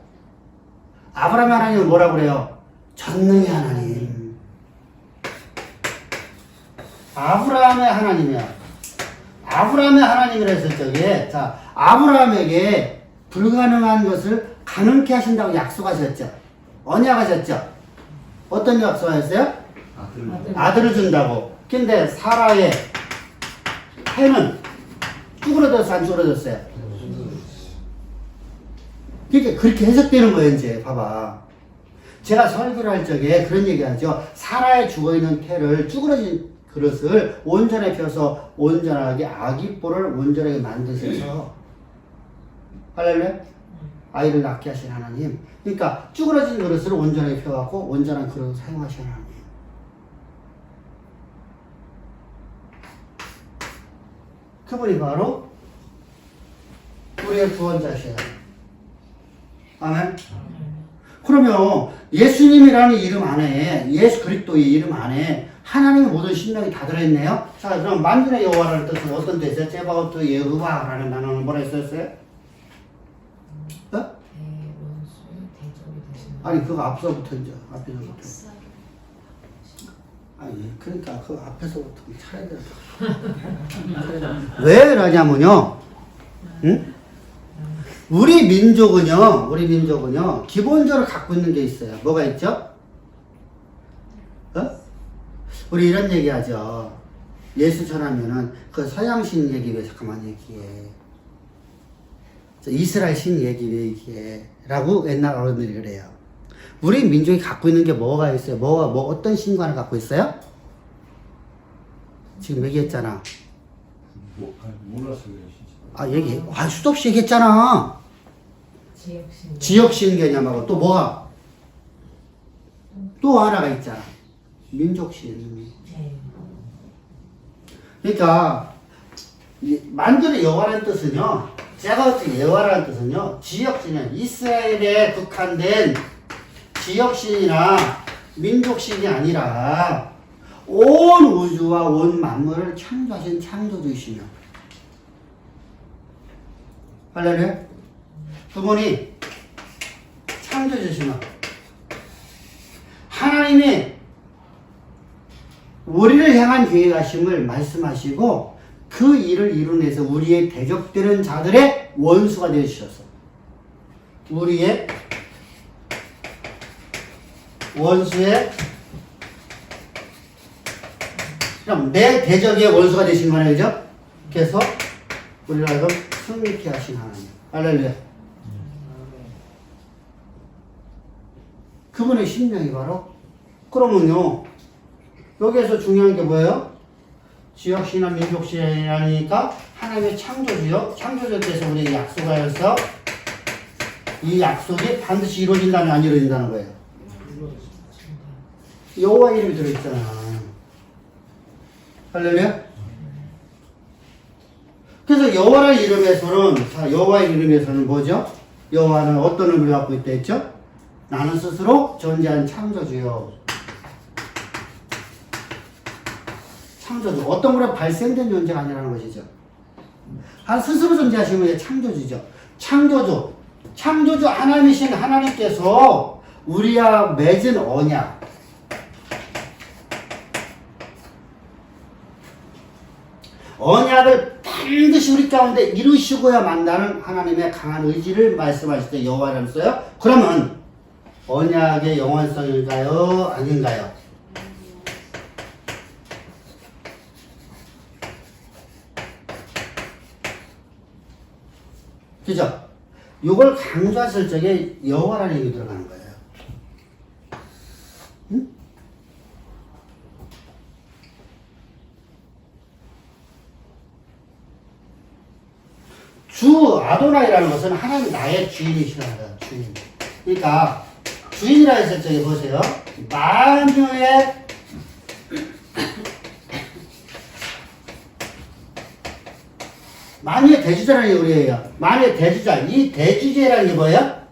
Speaker 1: 아브라함의 하나님을 뭐라고 그래요? 전능의 하나님. 아브라함의 하나님이야. 아브라함의 하나님이라 했을 적에 자 아브라함에게 불가능한 것을 가능케 하신다고 약속하셨죠. 언약하셨죠. 어떤 약속하셨어요? 아들을 준다고. 근데 사라의 해는 쭈그러졌어 안 쭈그러졌어요? 그러니까 그렇게 해석되는 거예요. 이제 봐봐. 제가 설교를 할 적에 그런 얘기하죠. 사라에 죽어있는 태를 쭈그러진 그릇을 온전하게 펴서 온전하게 아기뽀를 온전하게 만드셔서 할렐루야? 아이를 낳게 하신 하나님. 그러니까 쭈그러진 그릇을 온전하게 펴갖고 온전한 그릇을 사용하신 하나님. 그분이 바로 우리의 구원자시에요. 아멘. 그러면 예수님이라는 이름 안에 예수 그리스도의 이름 안에 하나님의 모든 신명이 다 들어있네요. 자, 그럼 만군의 여호와라는 뜻은 어떤 뜻이에요? 제바오트 예후와라는 단어는 뭐라 했었어요? 어?
Speaker 5: 대원수 대적이 되시는.
Speaker 1: 아니 그거 앞서부터죠. 앞에서부터. 아니 그러니까 그 앞에서부터 차려야 돼. 왜 그러냐면요. 응? 우리 민족은요 기본적으로 갖고 있는 게 있어요. 뭐가 있죠? 어? 우리 이런 얘기하죠. 예수 전하면은 그 서양신 얘기 왜 잠깐만 얘기해. 이스라엘 신 얘기 왜 얘기해. 라고 옛날 어른들이 그래요. 우리 민족이 갖고 있는 게 뭐가 있어요? 어떤 신관을 갖고 있어요? 지금 얘기했잖아.
Speaker 3: 몰랐어요, 진짜.
Speaker 1: 아, 얘기해. 수도 없이 얘기했잖아.
Speaker 5: 지역신.
Speaker 1: 지역신 개념하고 또 뭐가? 또 하나가 있잖아. 민족신.
Speaker 5: 네.
Speaker 1: 그러니까 만군의 여호와라는 뜻은요. 제가 어떻게 여호와라는 뜻은요. 지역신은 이스라엘에 국한된 지역신이나 민족신이 아니라 온 우주와 온 만물을 창조하신 창조주이시며 할렐루야. 그분이 창조주시며 하나님이 우리를 향한 계획하심을 말씀하시고 그 일을 이루내서 우리의 대적되는 자들의 원수가 되어주셔서 우리의 원수의 그럼 내 대적의 원수가 되신 거네요. 그죠? 그래서 우리를 하여금 승리케 하신 하나님. 할렐루야. 그분의 신명이 바로 그러면요 여기에서 중요한 게 뭐예요? 지역신이나 민족신이라니까 하나님의 창조주요. 창조주께서 우리에게 약속하여서 이 약속이 반드시 이루어진다면 안 이루어진다는 거예요. 여호와 이름이 들어있잖아. 할렐루야. 그래서 여호와의 이름에서는 자 여호와의 이름에서는 뭐죠? 여호와는 어떤 의미를 갖고 있다 했죠? 나는 스스로 존재한 창조주요. 창조주. 어떤 거로 발생된 존재가 아니라는 것이죠. 한 스스로 존재하시는 게 창조주죠. 창조주 하나님이신 하나님께서 우리와 맺은 언약. 언약을 반드시 우리 가운데 이루시고야 만다는 하나님의 강한 의지를 말씀하실 때 여호와를 써요. 그러면 언약의 영원성일까요? 아닌가요? 그죠? 요걸 강조했을 적에 여호와라는 얘기 들어가는 거예요. 응? 주 아도나이라는 것은 하나님 나의 주인이시라는 거예요. 주인. 그러니까 주인이라 했을 적에 보세요. 만유의 대주자라는 게 우리예요. 만유의 대주자. 이 대주제라는 게 뭐예요?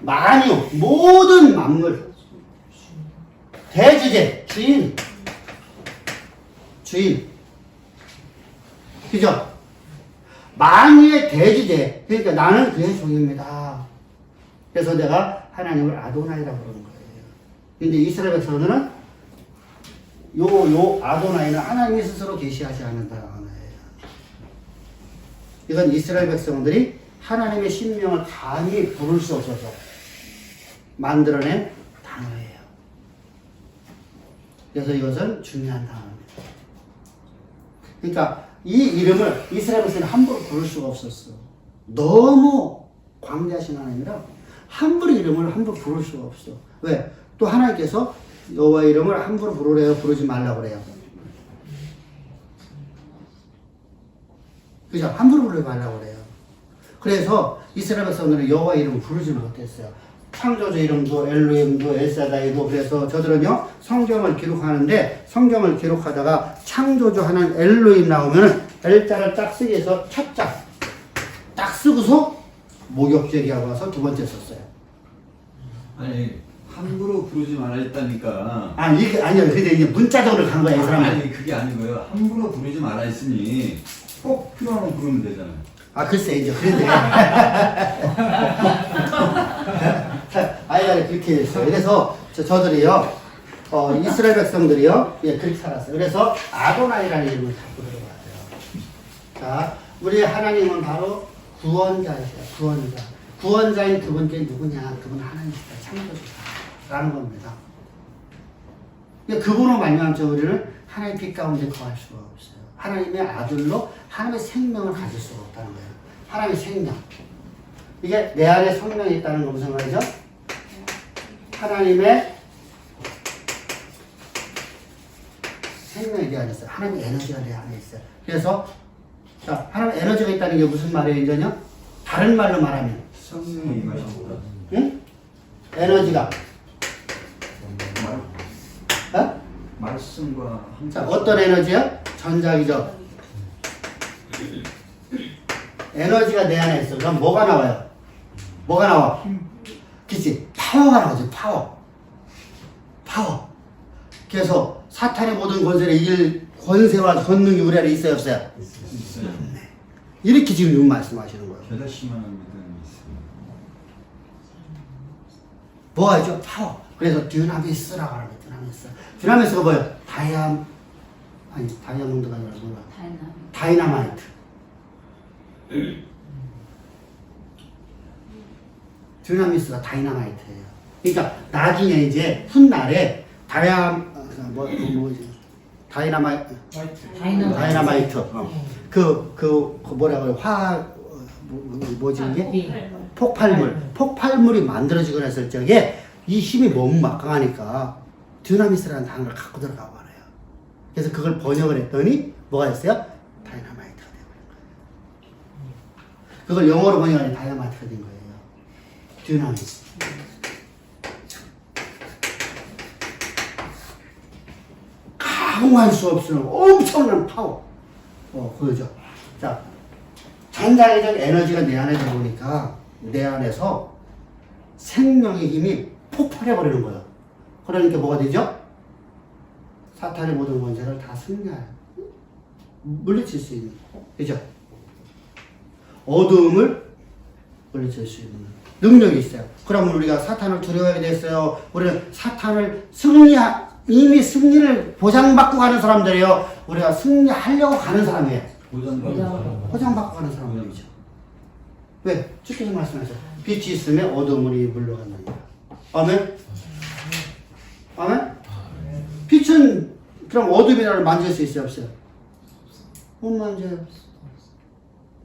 Speaker 1: 만유, 모든 만물. 대주제, 주인. 주인. 그죠? 만유의 대주제. 그러니까 나는 그의 종입니다. 그래서 내가 하나님을 아도나이라고 그러는 거예요. 근데 이스라엘 백성들은 요 아도나이는 하나님이 스스로 계시하지 않는다는 거예요. 이건 이스라엘 백성들이 하나님의 신명을 감히 부를 수 없어서 만들어낸 단어예요. 그래서 이것은 중요한 단어입니다. 그러니까 이 이름을 이스라엘 백성이 함부로 부를 수가 없었어. 너무 광대하신 하나님이라 함부로 이름을 함부로 부를 수가 없어. 왜? 또 하나님께서 여호와 이름을 함부로 부르래요? 부르지 말라고 그래요? 그죠? 함부로 부르지 말라고 그래요. 그래서 이스라엘 백성들은 여호와 이름을 부르지 못했어요. 창조주 이름도 엘로힘도 엘사다이도. 그래서 저들은요 성경을 기록하는데 성경을 기록하다가 창조주 하는 엘로힘 나오면은 엘자를 딱 쓰기 위해서 첫 자 딱 쓰고서 목욕제기하고 와서 두 번째 썼어요.
Speaker 2: 아니 함부로 부르지 말아 했다니까.
Speaker 1: 아니요. 근데 이제 문자적으로 간 거야 이 사람은.
Speaker 2: 아니 그게 아니고요. 함부로 부르지 말아 했으니 꼭 필요하면 부르면 되잖아요.
Speaker 1: 아 글쎄 이제 그런데 아이가 그렇게 했어요. 그래서 저들이요 이스라엘 백성들이요 그렇게 살았어요. 그래서 아도나이라는 이름을 갖고 들어가요. 자 우리 하나님은 바로 구원자이세요. 구원자인 그분께 누구냐? 그분 하나님이시다. 창조주다라는 겁니다. 그분으로 말미암아 우리는 하나님 빛 가운데 거할 수가 없어요. 하나님의 아들로 하나님의 생명을 가질 수가 없다는 거예요. 하나님의 생명. 이게 내 안에 성령이 있다는 건 무슨 말이죠? 하나님의 생명이 내 안에 있어요. 하나님의 에너지가 내 안에 있어요. 그래서 자, 하나님의 에너지가 있다는 게 무슨 말이에요, 이제요? 다른 말로 말하면
Speaker 2: 성령이 임하신다.
Speaker 1: 응? 에너지가
Speaker 2: 말씀과
Speaker 1: 자, 어떤 에너지야? 전자기죠. 에너지가 내 안에 있어. 그럼 뭐가 나와요? 뭐가 나와? 그치? 파워가 나오죠. 파워. 그래서 사탄의 모든 권세를 이길 권세와 권능이 우리 안에 있어요, 없어요?
Speaker 2: 있어요.
Speaker 1: 네. 이렇게 지금 말씀하시는 거예요.
Speaker 2: 결단심만한 믿음이 있어요.
Speaker 1: 뭐 하죠? 파워. 그래서 듀나미스라고 하는 거예요. 듀나미스가 뭐예요? 다이아몬드가 아니라 뭐야? 다이나마이트. 듀나미스가 다이나마이트예요. 그러니까 나중에 이제 훗날에 다이나마이트. 그 뭐라 그래? 뭐지 이게? 폭발물이 만들어지거나 했을 적에 이 힘이 너무 막강하니까 듀나미스라는 단어를 갖고 들어가 버려요. 그래서 그걸 번역을 했더니 뭐가 됐어요? 다이나마이트가 되어버린 거예요. 그걸 영어로 번역하니 다이나마이트가 된 거예요. 듀나미스. 가공할 수 없는 엄청난 파워. 그거죠. 자, 전자기적 에너지가 내 안에 들어오니까 내 안에서 생명의 힘이 폭발해버리는 거예요. 그러니까 뭐가 되죠? 사탄의 모든 권세를 다 승리해요. 물리칠 수 있는. 그죠? 어두움을 물리칠 수 있는 능력이 있어요. 그러면 우리가 사탄을 두려워하게 됐어요. 우리는 사탄을 이미 승리를 보장받고 가는 사람들이에요. 우리가 승리하려고 가는 사람이에요. 보장받고 가는 사람들이죠. 왜? 주께서 말씀하셨죠. 빛이 있으면 어두움이 물러간다. 아멘? 아멘? 빛은 그럼 어둠이라를 만질 수 있어요, 없어요? 못 만져요.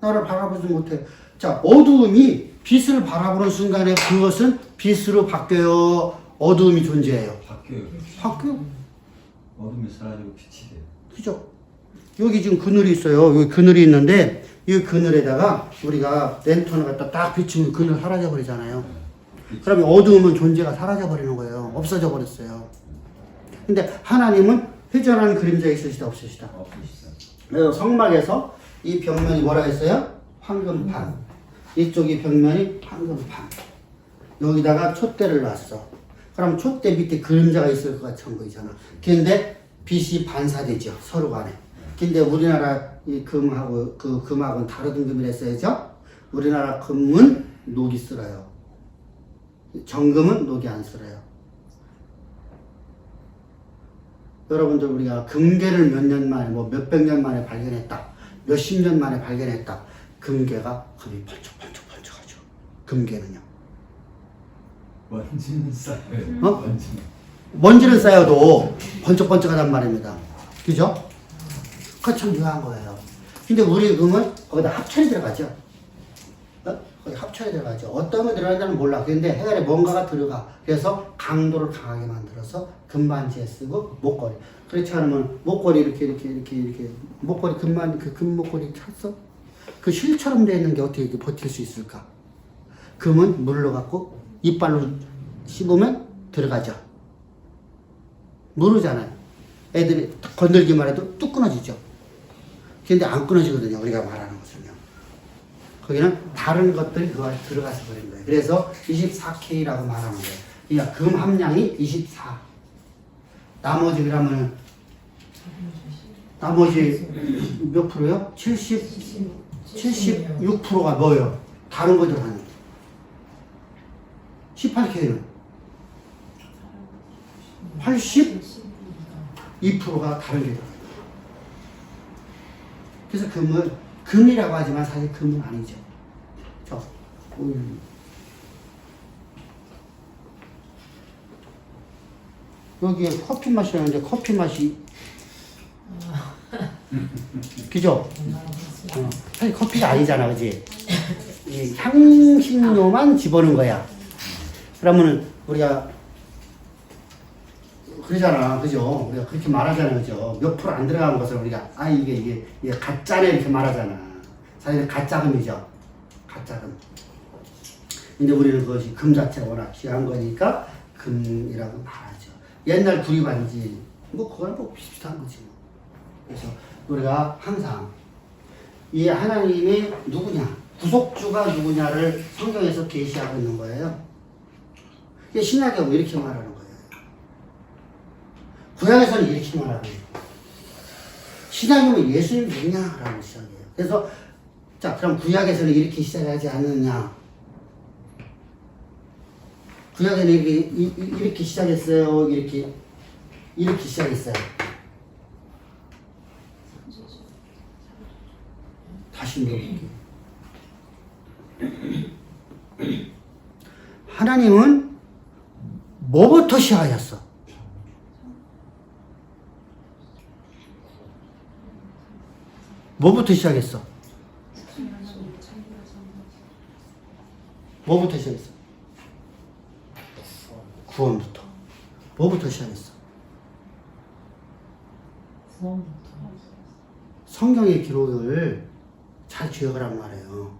Speaker 1: 나를 바라보지 못해. 자, 어두움이 빛을 바라보는 순간에 그것은 빛으로 바뀌어요. 어두움이 존재해요. 바뀌어요.
Speaker 2: 어둠이 사라지고 빛이 돼요.
Speaker 1: 그죠? 여기 지금 그늘이 있어요. 여기 그늘이 있는데 이 그늘에다가 우리가 랜턴을 갖다 딱 비추면 그늘 사라져 버리잖아요. 그러면 어두움은 존재가 사라져 버리는 거예요. 없어져 버렸어요. 근데 하나님은 회전하는 그림자 있으시다 없으시다? 없으시다. 성막에서 이 벽면이 뭐라 했어요? 황금판. 이쪽이 벽면이 황금판. 여기다가 촛대를 놨어. 그럼 촛대 밑에 그림자가 있을 것 같은 보이잖아. 근데 빛이 반사되죠. 서로 간에. 근데 우리나라 이 금하고 그 금하고는 다르던 금이라 했어야죠. 우리나라 금은 녹이 쓸어요. 정금은 녹이 안 쓸어요. 여러분들 우리가 금괴를 몇 년 만에 뭐 몇백 년 만에 발견했다. 몇십 년 만에 발견했다. 금괴가 금이 번쩍번쩍번쩍하죠. 금괴는요.
Speaker 2: 먼지는 쌓여.
Speaker 1: 어?
Speaker 2: 먼지는.
Speaker 1: 먼지는 쌓여도 번쩍번쩍하단 말입니다. 그죠? 그거 참 묘한 거예요. 근데 우리 금은 거기다 합천이 들어가죠. 거기 합천이 들어가죠. 어떤 거 들어가는지는 몰라. 근데 해갈에 뭔가가 들어가. 그래서 강도를 강하게 만들어서 금반지에 쓰고 목걸이. 그렇지 않으면 목걸이 이렇게 목걸이 금 목걸이 찼어? 그 실처럼 되어 있는 게 어떻게 이렇게 버틸 수 있을까? 금은 물로 갖고 이빨로 씹으면 들어가죠. 모르잖아요. 애들이 건들기만 해도 뚝 끊어지죠. 근데 안 끊어지거든요. 우리가 말하는 것은요. 거기는 다른 것들이 그 안에 들어가서 버린 거예요. 그래서 24K라고 말하는 거예요. 그러니까 금 함량이 24. 나머지 그러면 나머지 몇 프로요? 76%가 뭐예요? 다른 거 들어가는 거예요. 18K는 82%가 다른 게 들어가요. 그래서 금은 금이라고 하지만 사실 금은 아니죠. 여기에 커피 맛이라는데 커피 맛이 그죠? 사실 커피가 아니잖아, 그지? 이 향신료만 집어넣은 거야. 그러면은 우리가 그러잖아, 그죠? 우리가 그렇게 말하잖아, 그죠? 몇 프로 안 들어간 것을 우리가 이게 가짜네 이렇게 말하잖아. 사실 가짜금이죠, 가짜금. 근데 우리는 그것이 금 자체가 워낙 귀한 거니까 금이라고 말하죠. 옛날 구리반지 뭐 그거랑 뭐 비슷한 거지 뭐. 그래서 우리가 항상 이 하나님이 누구냐, 구속주가 누구냐를 성경에서 계시하고 있는 거예요. 이게 신약하고 이렇게 말하는 거예요. 구약에서는 이렇게 말하는 거예요. 신약이면 예수님 누구냐라고 시작해요. 그래서 자, 그럼 구약에서는 이렇게 시작하지 않느냐? 구약에는 이렇게 시작했어요. 이렇게 시작했어요. 다시 물어볼게요. 하나님은 뭐부터 시작하셨어? 뭐부터 시작했어? 뭐부터 시작했어? 구원부터. 뭐부터 시작했어? 성경의 기록을 잘 기억을 한 말이에요.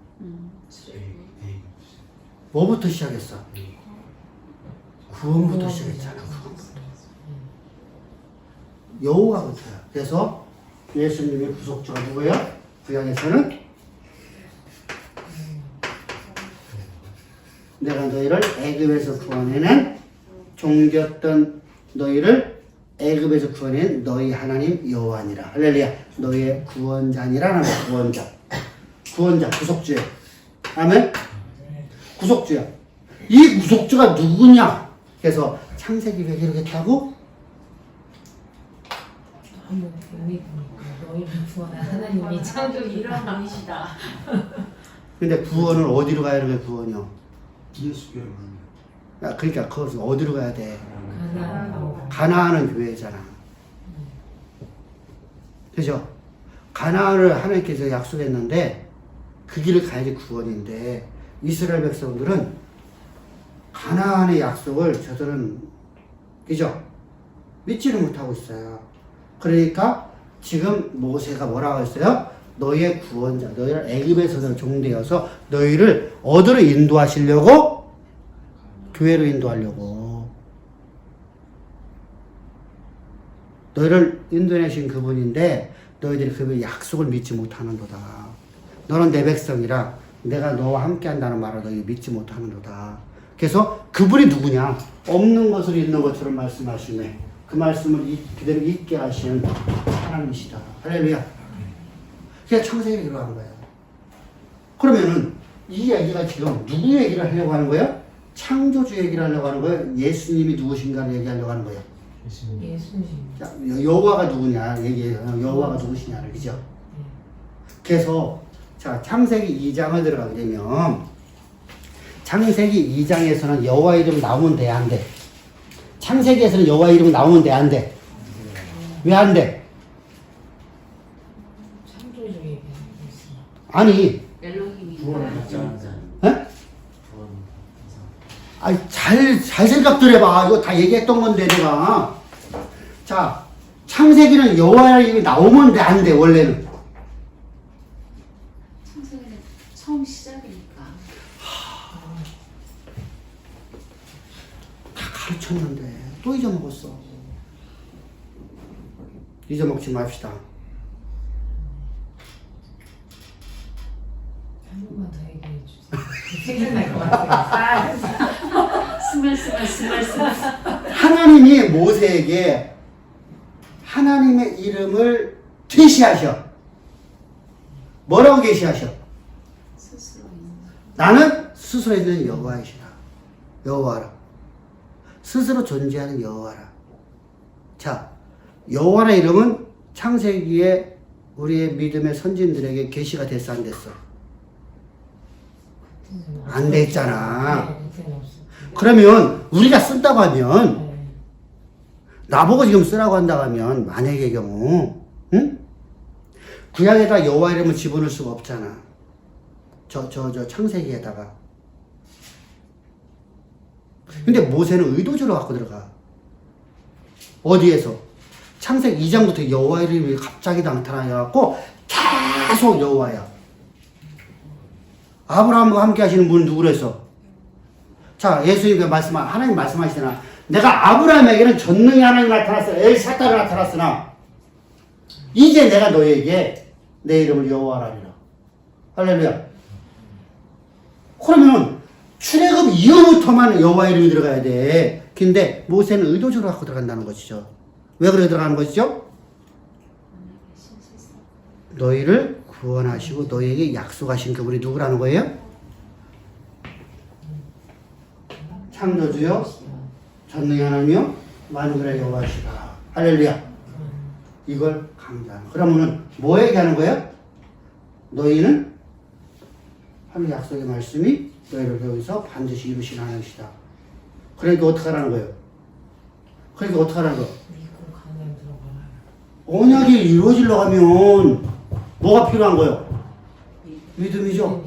Speaker 1: 뭐부터 시작했어? 구원부터 시작했잖아. 구원부터. 여호와부터야. 그래서 예수님의 구속주가 누구야? 구약에서는 내가 너희를 애굽에서 구원해낸 종되었던 너희를 애굽에서 구원한 너희 하나님 여호와니라. 할렐루야. 너희의 구원자니라. 구원자. 구원자, 구속주야. 아멘. 구속주야. 이 구속주가 누구냐? 그래서 창세기 왜 이러겠다고?
Speaker 5: 한번 여기 보니까 너희를 구원한 하나님이 창조주
Speaker 4: 이런 분이시다.
Speaker 1: 근데 구원은 어디로 가야 되는 구원이요?
Speaker 2: 예수께로 갑니다.
Speaker 1: 그러니까 그것은 어디로 가야 돼?
Speaker 5: 가나안
Speaker 1: 가나안은 교회잖아. 그죠? 가나안을 하나님께서 약속했는데 그 길을 가야지 구원인데 이스라엘 백성들은 가나안의 약속을 저들은 그죠? 믿지를 못하고 있어요. 그러니까 지금 모세가 뭐라고 했어요? 너희의 구원자, 너희를 애굽에서 종되어서 너희를 어디로 인도하시려고? 교회로 인도하려고. 너희를 인도하신 그분인데 너희들이 그분의 약속을 믿지 못하는도다. 너는 내 백성이라 내가 너와 함께 한다는 말을 너희 믿지 못하는도다. 그래서 그분이 누구냐? 없는 것을 있는 것처럼 말씀하시네. 그 말씀을 그대로 있게 하시는 하나님이시다. 할렐루야. 그게 창세기를 들어가는 거예요. 그러면은 이 얘기가 지금 누구 얘기를 하려고 하는 거예요? 창조주 얘기를 하려고 하는 거예요? 예수님이 누구신가를 얘기하려고 하는 거예요?
Speaker 5: 예수님.
Speaker 1: 자, 여호와가 누구냐 얘기해요. 여호와가 누구시냐를, 그죠? 그래서 자, 창세기 2장을 들어가게 되면 창세기 2장에서는 여호와 이름 나오면 돼, 안 돼? 창세기에서는 여호와 이름 나오면 돼, 안 돼? 왜 안 돼?
Speaker 5: 창조주 얘기하고 있어.
Speaker 1: 아니,
Speaker 4: 엘로힘이
Speaker 3: 구원을 받지 않았잖아요.
Speaker 1: 에? 아니, 잘 생각들 해봐. 이거 다 얘기했던 건데, 내가. 자, 창세기는 여호와 이름이 나오면 돼, 안 돼, 원래는?
Speaker 4: 창세기는 처음 시작이니까.
Speaker 1: 다 가르쳤는데 또 잊어먹었어. 잊어먹지 맙시다.
Speaker 5: 한 번만 더 얘기해 주세요. 생각날 것 같아요.
Speaker 4: 스멀스멀.
Speaker 1: 하나님이 모세에게 하나님의 이름을 계시하셔. 뭐라고 계시하셔?
Speaker 4: 스스로 있는
Speaker 1: 나는 스스로 있는 여호와이시라. 여호와라. 스스로 존재하는 여호와라. 자, 여호와라 이름은 창세기에 우리의 믿음의 선진들에게 계시가 됐어, 안 됐어? 안 됐잖아.
Speaker 5: 네, 그때는 없어.
Speaker 1: 그러면 우리가 쓴다고 하면,
Speaker 5: 네.
Speaker 1: 나보고 지금 쓰라고 한다고 하면, 만약의 경우, 응? 구약에다 여호와 이름을 집어넣을 수가 없잖아. 저 창세기에다가. 근데 모세는 의도적으로 갖고 들어가. 어디에서? 창세기 2장부터 여호와 이름이 갑자기 나타나갖고 계속 여호와야. 아브라함과 함께 하시는 분은 누구랬어? 자, 예수님이 하나님 말씀하시잖아. 내가 아브라함에게는 전능히 하나님 나타났어. 엘사다로 나타났으나 이제 내가 너에게 내 이름을 여호와라니라. 할렐루야. 그러면 출애굽 이후부터만 여호와 이름이 들어가야 돼. 근데 모세는 의도적으로 갖고 들어간다는 것이죠. 왜 그래 들어가는 것이죠? 너희를 구원하시고 너희에게 약속하신 그분이 누구라는 거예요? 창조주요, 전능히 하나님이요, 만군의 여호와시다. 할렐루야. 이걸 강조하는. 그러면은 뭐 얘기하는 거예요? 너희는 하는 약속의 말씀이 너희를 여기서 반드시 이루시는 하나님이시다. 그러니까 어떻게 하라는 거예요? 그러니까 어떻게 하라는 거예요?
Speaker 5: 믿고 가면 들어가라.
Speaker 1: 언약이 이루어지려고 하면 뭐가 필요한 거예요? 믿음이죠.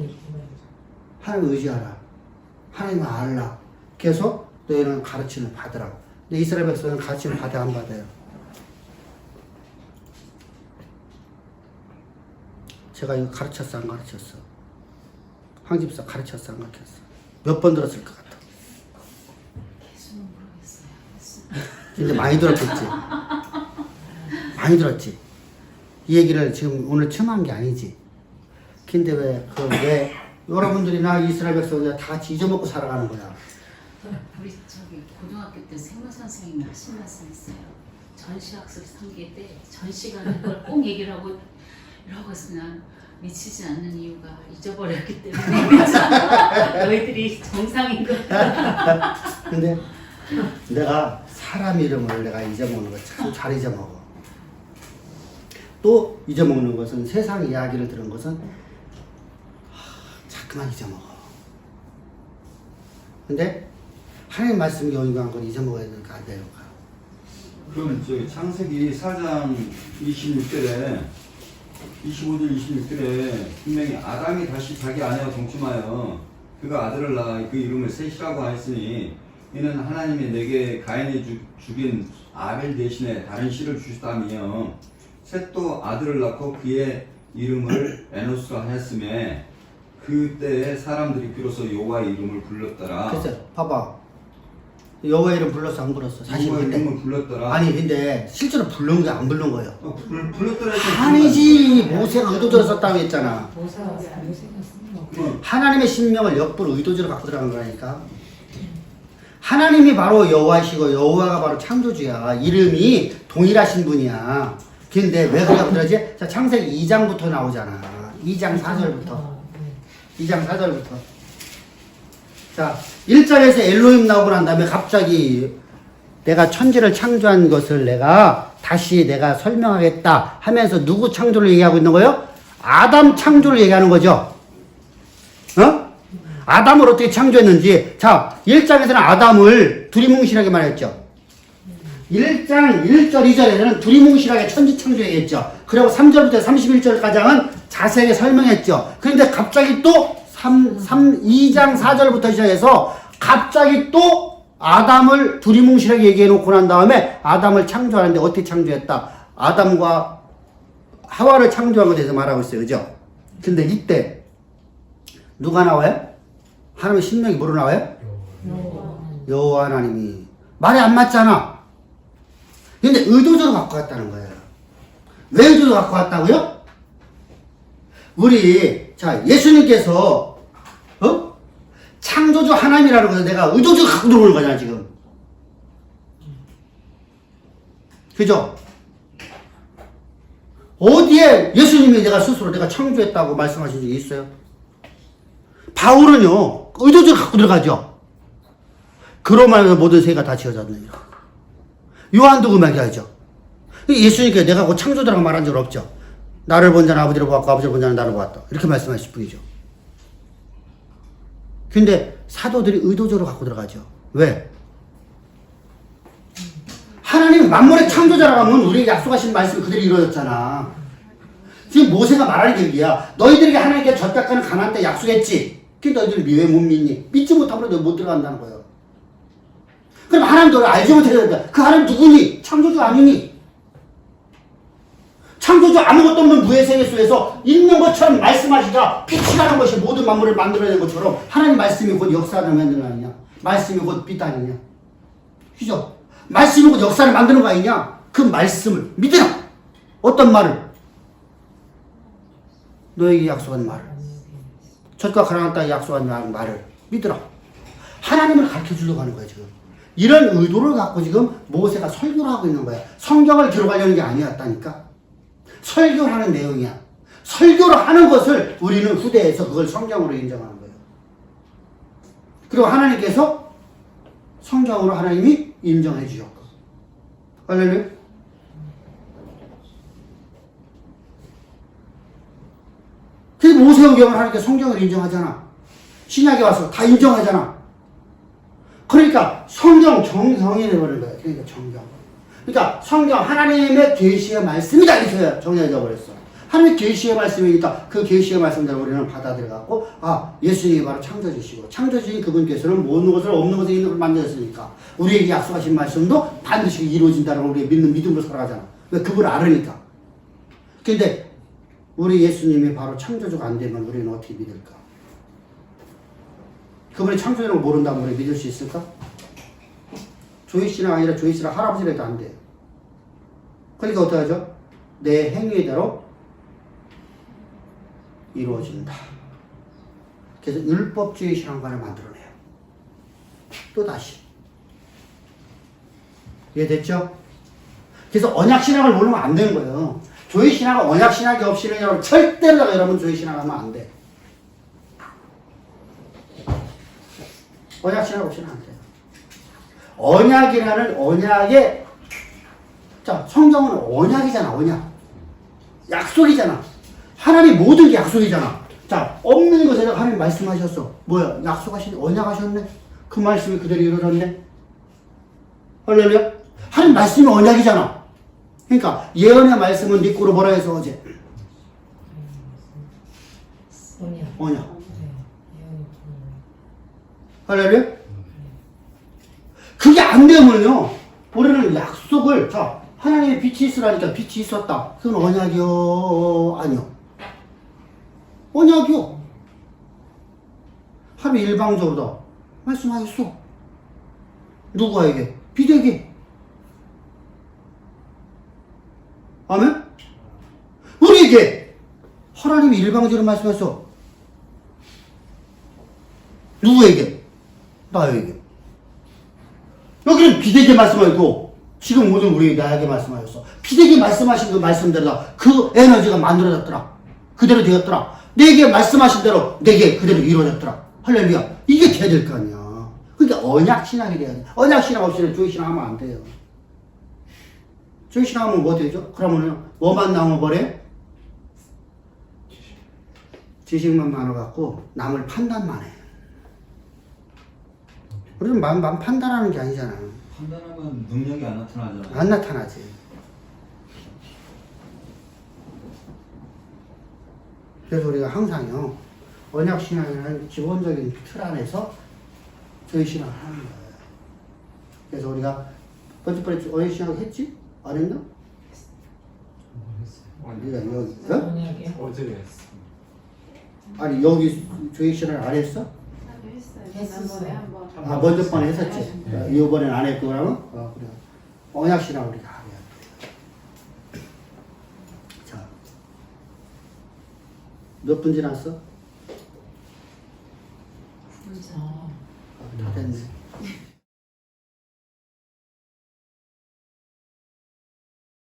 Speaker 1: 하나님 의지하라. 하나님 알라. 그래서 너희는 가르침을 받으라. 근데 이스라엘 백성은 가르침을 받아 안 받아요? 제가 이거 가르쳤어 안 가르쳤어? 황집사 가르쳤어 안 가르쳤어? 몇 번 들었을 것 같아?
Speaker 4: 계속 모르겠어요.
Speaker 1: 근데 많이 들었겠지? 많이 들었지? 이 얘기를 지금 오늘 처음 한 게 아니지? 근데 왜 여러분들이나 이스라엘 백성들 다 같이 잊어먹고 살아가는 거야?
Speaker 4: 우리 고등학교 때 생물 선생님이 하신 말씀 있어요. 전시학습 3기 때 전시가는 걸 꼭 얘기를 하고 이러고 있어. 난 미치지 않는 이유가 잊어버렸기 때문에 너희들이 정상인 거야.
Speaker 1: 근데 내가 사람 이름을 내가 잊어먹는 거 참 잘 잊어먹어. 또 잊어먹는 것은 세상 이야기를 들은 것은 자꾸만 잊어먹어. 근데 하나님 말씀이 연구한 걸 잊어먹어야 되니까 안 돼요.
Speaker 2: 그러면 저기 창세기 4장 26절에 25절 26절에 분명히 아담이 다시 자기 아내와 동침하여 그가 아들을 낳아 그 이름을 셋이라고 하였으니 이는 하나님이 내게 가인이 죽인 아벨 대신에 다른 씨를 주시다며 셋도 아들을 낳고 그의 이름을 에노스라 하였으며 그때에 사람들이 비로소 여호와의 이름을 불렀더라.
Speaker 1: 그래서 봐봐. 여호와 이름 불렀어 안 불렀어? 사실
Speaker 2: 여호와의
Speaker 1: 근데
Speaker 2: 이름을 불렀더라.
Speaker 1: 아니 근데 실제로 부른 게 안 부른 거예요.
Speaker 2: 불렀더라.
Speaker 1: 아니지. 모세가 의도적으로 썼다고 했잖아.
Speaker 5: 모세가 쓴 거.
Speaker 1: 하나님의 신명을 역부로 의도적으로 갖고 들어간 거라니까. 하나님이 바로 여호와시고 여호와가 바로 창조주야. 이름이 동일하신 분이야. 근데 왜 그러지? 자, 창세기 2장부터 나오잖아. 2장 4절부터. 2장 4절부터. 자, 1장에서 엘로힘 나오고 난 다음에 갑자기 내가 천지를 창조한 것을 다시 내가 설명하겠다 하면서 누구 창조를 얘기하고 있는 거예요? 아담 창조를 얘기하는 거죠. 어? 아담을 어떻게 창조했는지. 자, 1장에서는 아담을 두리뭉실하게 말했죠. 1장 1절 2절에는 두리뭉실하게 천지 창조 얘기했죠. 그리고 3절부터 31절까지는 자세하게 설명했죠. 그런데 갑자기 또 2장 4절부터 시작해서 갑자기 또 아담을 두리뭉실하게 얘기해 놓고 난 다음에 아담을 창조하는데 어떻게 창조했다? 아담과 하와를 창조한 것에 대해서 말하고 있어요. 그죠? 근데 이때 누가 나와요? 하나님의 신명이 뭐로 나와요? 여호와 하나님이. 말이 안 맞잖아. 근데 의도적으로 갖고 왔다는 거예요. 왜 의도적으로 갖고 왔다고요? 자, 예수님께서 창조주 하나님이라는 것을 내가 의도적으로 갖고 들어오는 거잖아, 지금. 그죠? 어디에 예수님이 내가 창조했다고 말씀하신 적이 있어요? 바울은요, 의도적으로 갖고 들어가죠. 그로 말해서 모든 세계가 다 지어졌느니라. 요한도 그 말이죠. 예수님께 내가 그 창조자라고 말한 적 없죠. 나를 본 자는 아버지를 보았고 아버지를 본 자는 나를 보았다. 이렇게 말씀하실 뿐이죠. 근데 사도들이 의도적으로 갖고 들어가죠. 왜? 하나님 만물의 창조자라고 하면 우리에게 약속하신 말씀이 그대로 이루어졌잖아. 지금 모세가 말하는 게 얘기야. 너희들에게 하나님께 저 땅가는 가나안 때 약속했지. 근데 너희들 왜 못 믿니? 믿지 못하면 너 못 들어간다는 거예요. 그럼 하나님 너를 알지 못하게 그 하나님 누구니? 창조주 아니니? 창조주 아무것도 없는 무의 세계 속에서 있는 것처럼 말씀하시다 빛이라는 것이 모든 만물을 만들어낸 것처럼 하나님 말씀이 곧 역사를 만드는 거 아니냐? 말씀이 곧 빛 아니냐? 그죠? 말씀이 곧 역사를 만드는 거 아니냐? 그 말씀을 믿으라! 어떤 말을? 너에게 약속한 말을. 젖과 가나안 땅에 약속한 말을 믿으라. 하나님을 가르쳐 주려고 하는 거예요, 지금. 이런 의도를 갖고 지금 모세가 설교를 하고 있는 거야. 성경을 기록하려는 게 아니었다니까. 설교를 하는 내용이야. 설교를 하는 것을 우리는 후대에서 그걸 성경으로 인정하는 거예요. 그리고 하나님께서 성경으로 하나님이 인정해 주셨고. 할렐루야. 그래서 모세오경을 하나님께 성경을 인정하잖아. 신약에 와서 다 인정하잖아. 그러니까 성경 정성이 되어버린 거예요. 그러니까 정경. 그러니까 성경 하나님의 계시의 말씀이다 이렇게 정리해져 버렸어. 하나님의 계시의 말씀이니까 그 계시의 말씀대로 우리는 받아들여갖고 예수님이 바로 창조주시고 창조주인 그분께서는 모든 것을 없는 것에 있는 것을 만드셨으니까 우리에게 약속하신 말씀도 반드시 이루어진다는 걸 우리가 믿는 믿음으로 살아가잖아. 왜? 그걸 알으니까. 근데 우리 예수님이 바로 창조주가 안 되면 우리는 어떻게 믿을까? 그분이 창조주라는 걸 모른다면 우리 믿을 수 있을까? 조이씨나 아니라 조이씨랑 할아버지라도 안 돼요. 그러니까 어떻게 하죠? 내 행위대로 이루어진다. 그래서 율법주의 신앙관을 만들어내요. 또다시. 이해됐죠? 그래서 언약신학을 모르면 안 되는 거예요. 조이신학은 언약신학이 없이는 여러분 절대로 여러분 조이신학하면 안 돼. 언약신학 없이는 안 돼요. 언약이라는 언약의 성경은 언약이잖아. 언약. 약속이잖아. 하나님 모든 게 약속이잖아. 없는 것에 하나님 말씀하셨어. 뭐야? 약속하신 언약하셨네. 그 말씀이 그대로 이루어졌네. 할렐루야. 하나님 말씀이 언약이잖아. 그러니까 예언의 말씀은 네 거로 뭐라 해서 어제? 언약. 할렐루야. 그게 안 되면요, 우리는 약속을, 하나님의 빛이 있으라니까 빛이 있었다. 그건 언약이요? 아니요. 언약이요. 하나님 일방적으로 말씀하셨어. 누구에게? 빛에게. 아멘? 우리에게 하나님이 일방적으로 말씀하셨어. 누구에게? 나에게. 여기는 비대기 말씀하고 지금 모든 우리 나에게 말씀하셨어. 비대기 말씀하신 그 말씀대로 그 에너지가 만들어졌더라. 그대로 되었더라. 내게 말씀하신 대로 내게 그대로 이루어졌더라. 할렐루야. 이게 돼야 될 거 아니야. 그러니까 언약신앙이 돼야 돼. 언약신앙 없이는 조이신앙 하면 안 돼요. 조이신앙 하면 뭐 되죠? 그러면은 뭐만 나와버려? 지식만 많아갖고 남을 판단만 해. 우리는 맘 판단하는 게 아니잖아.
Speaker 2: 판단하면 능력이 안 나타나잖아.
Speaker 1: 안 나타나지. 그래서 우리가 항상요, 언약신앙이라는 기본적인 틀 안에서 저희 신앙을 하는 거예요. 그래서 우리가 번째 언약신앙을 했지? 안 했나? 우리가 여기, 어?
Speaker 5: 언약이요?
Speaker 3: 어제 했어.
Speaker 1: 아니, 여기 저희 신앙을 안 했어?
Speaker 8: 나도 했어요.
Speaker 5: 했었어요.
Speaker 8: 지난번에 한번.
Speaker 1: 아, 먼저 번에 했었지. 이번엔 안 했고, 그러면? 그래. 언약신앙 우리가 하게 돼요. 자. 몇 분 지났어?
Speaker 5: 아,
Speaker 1: 다 됐네.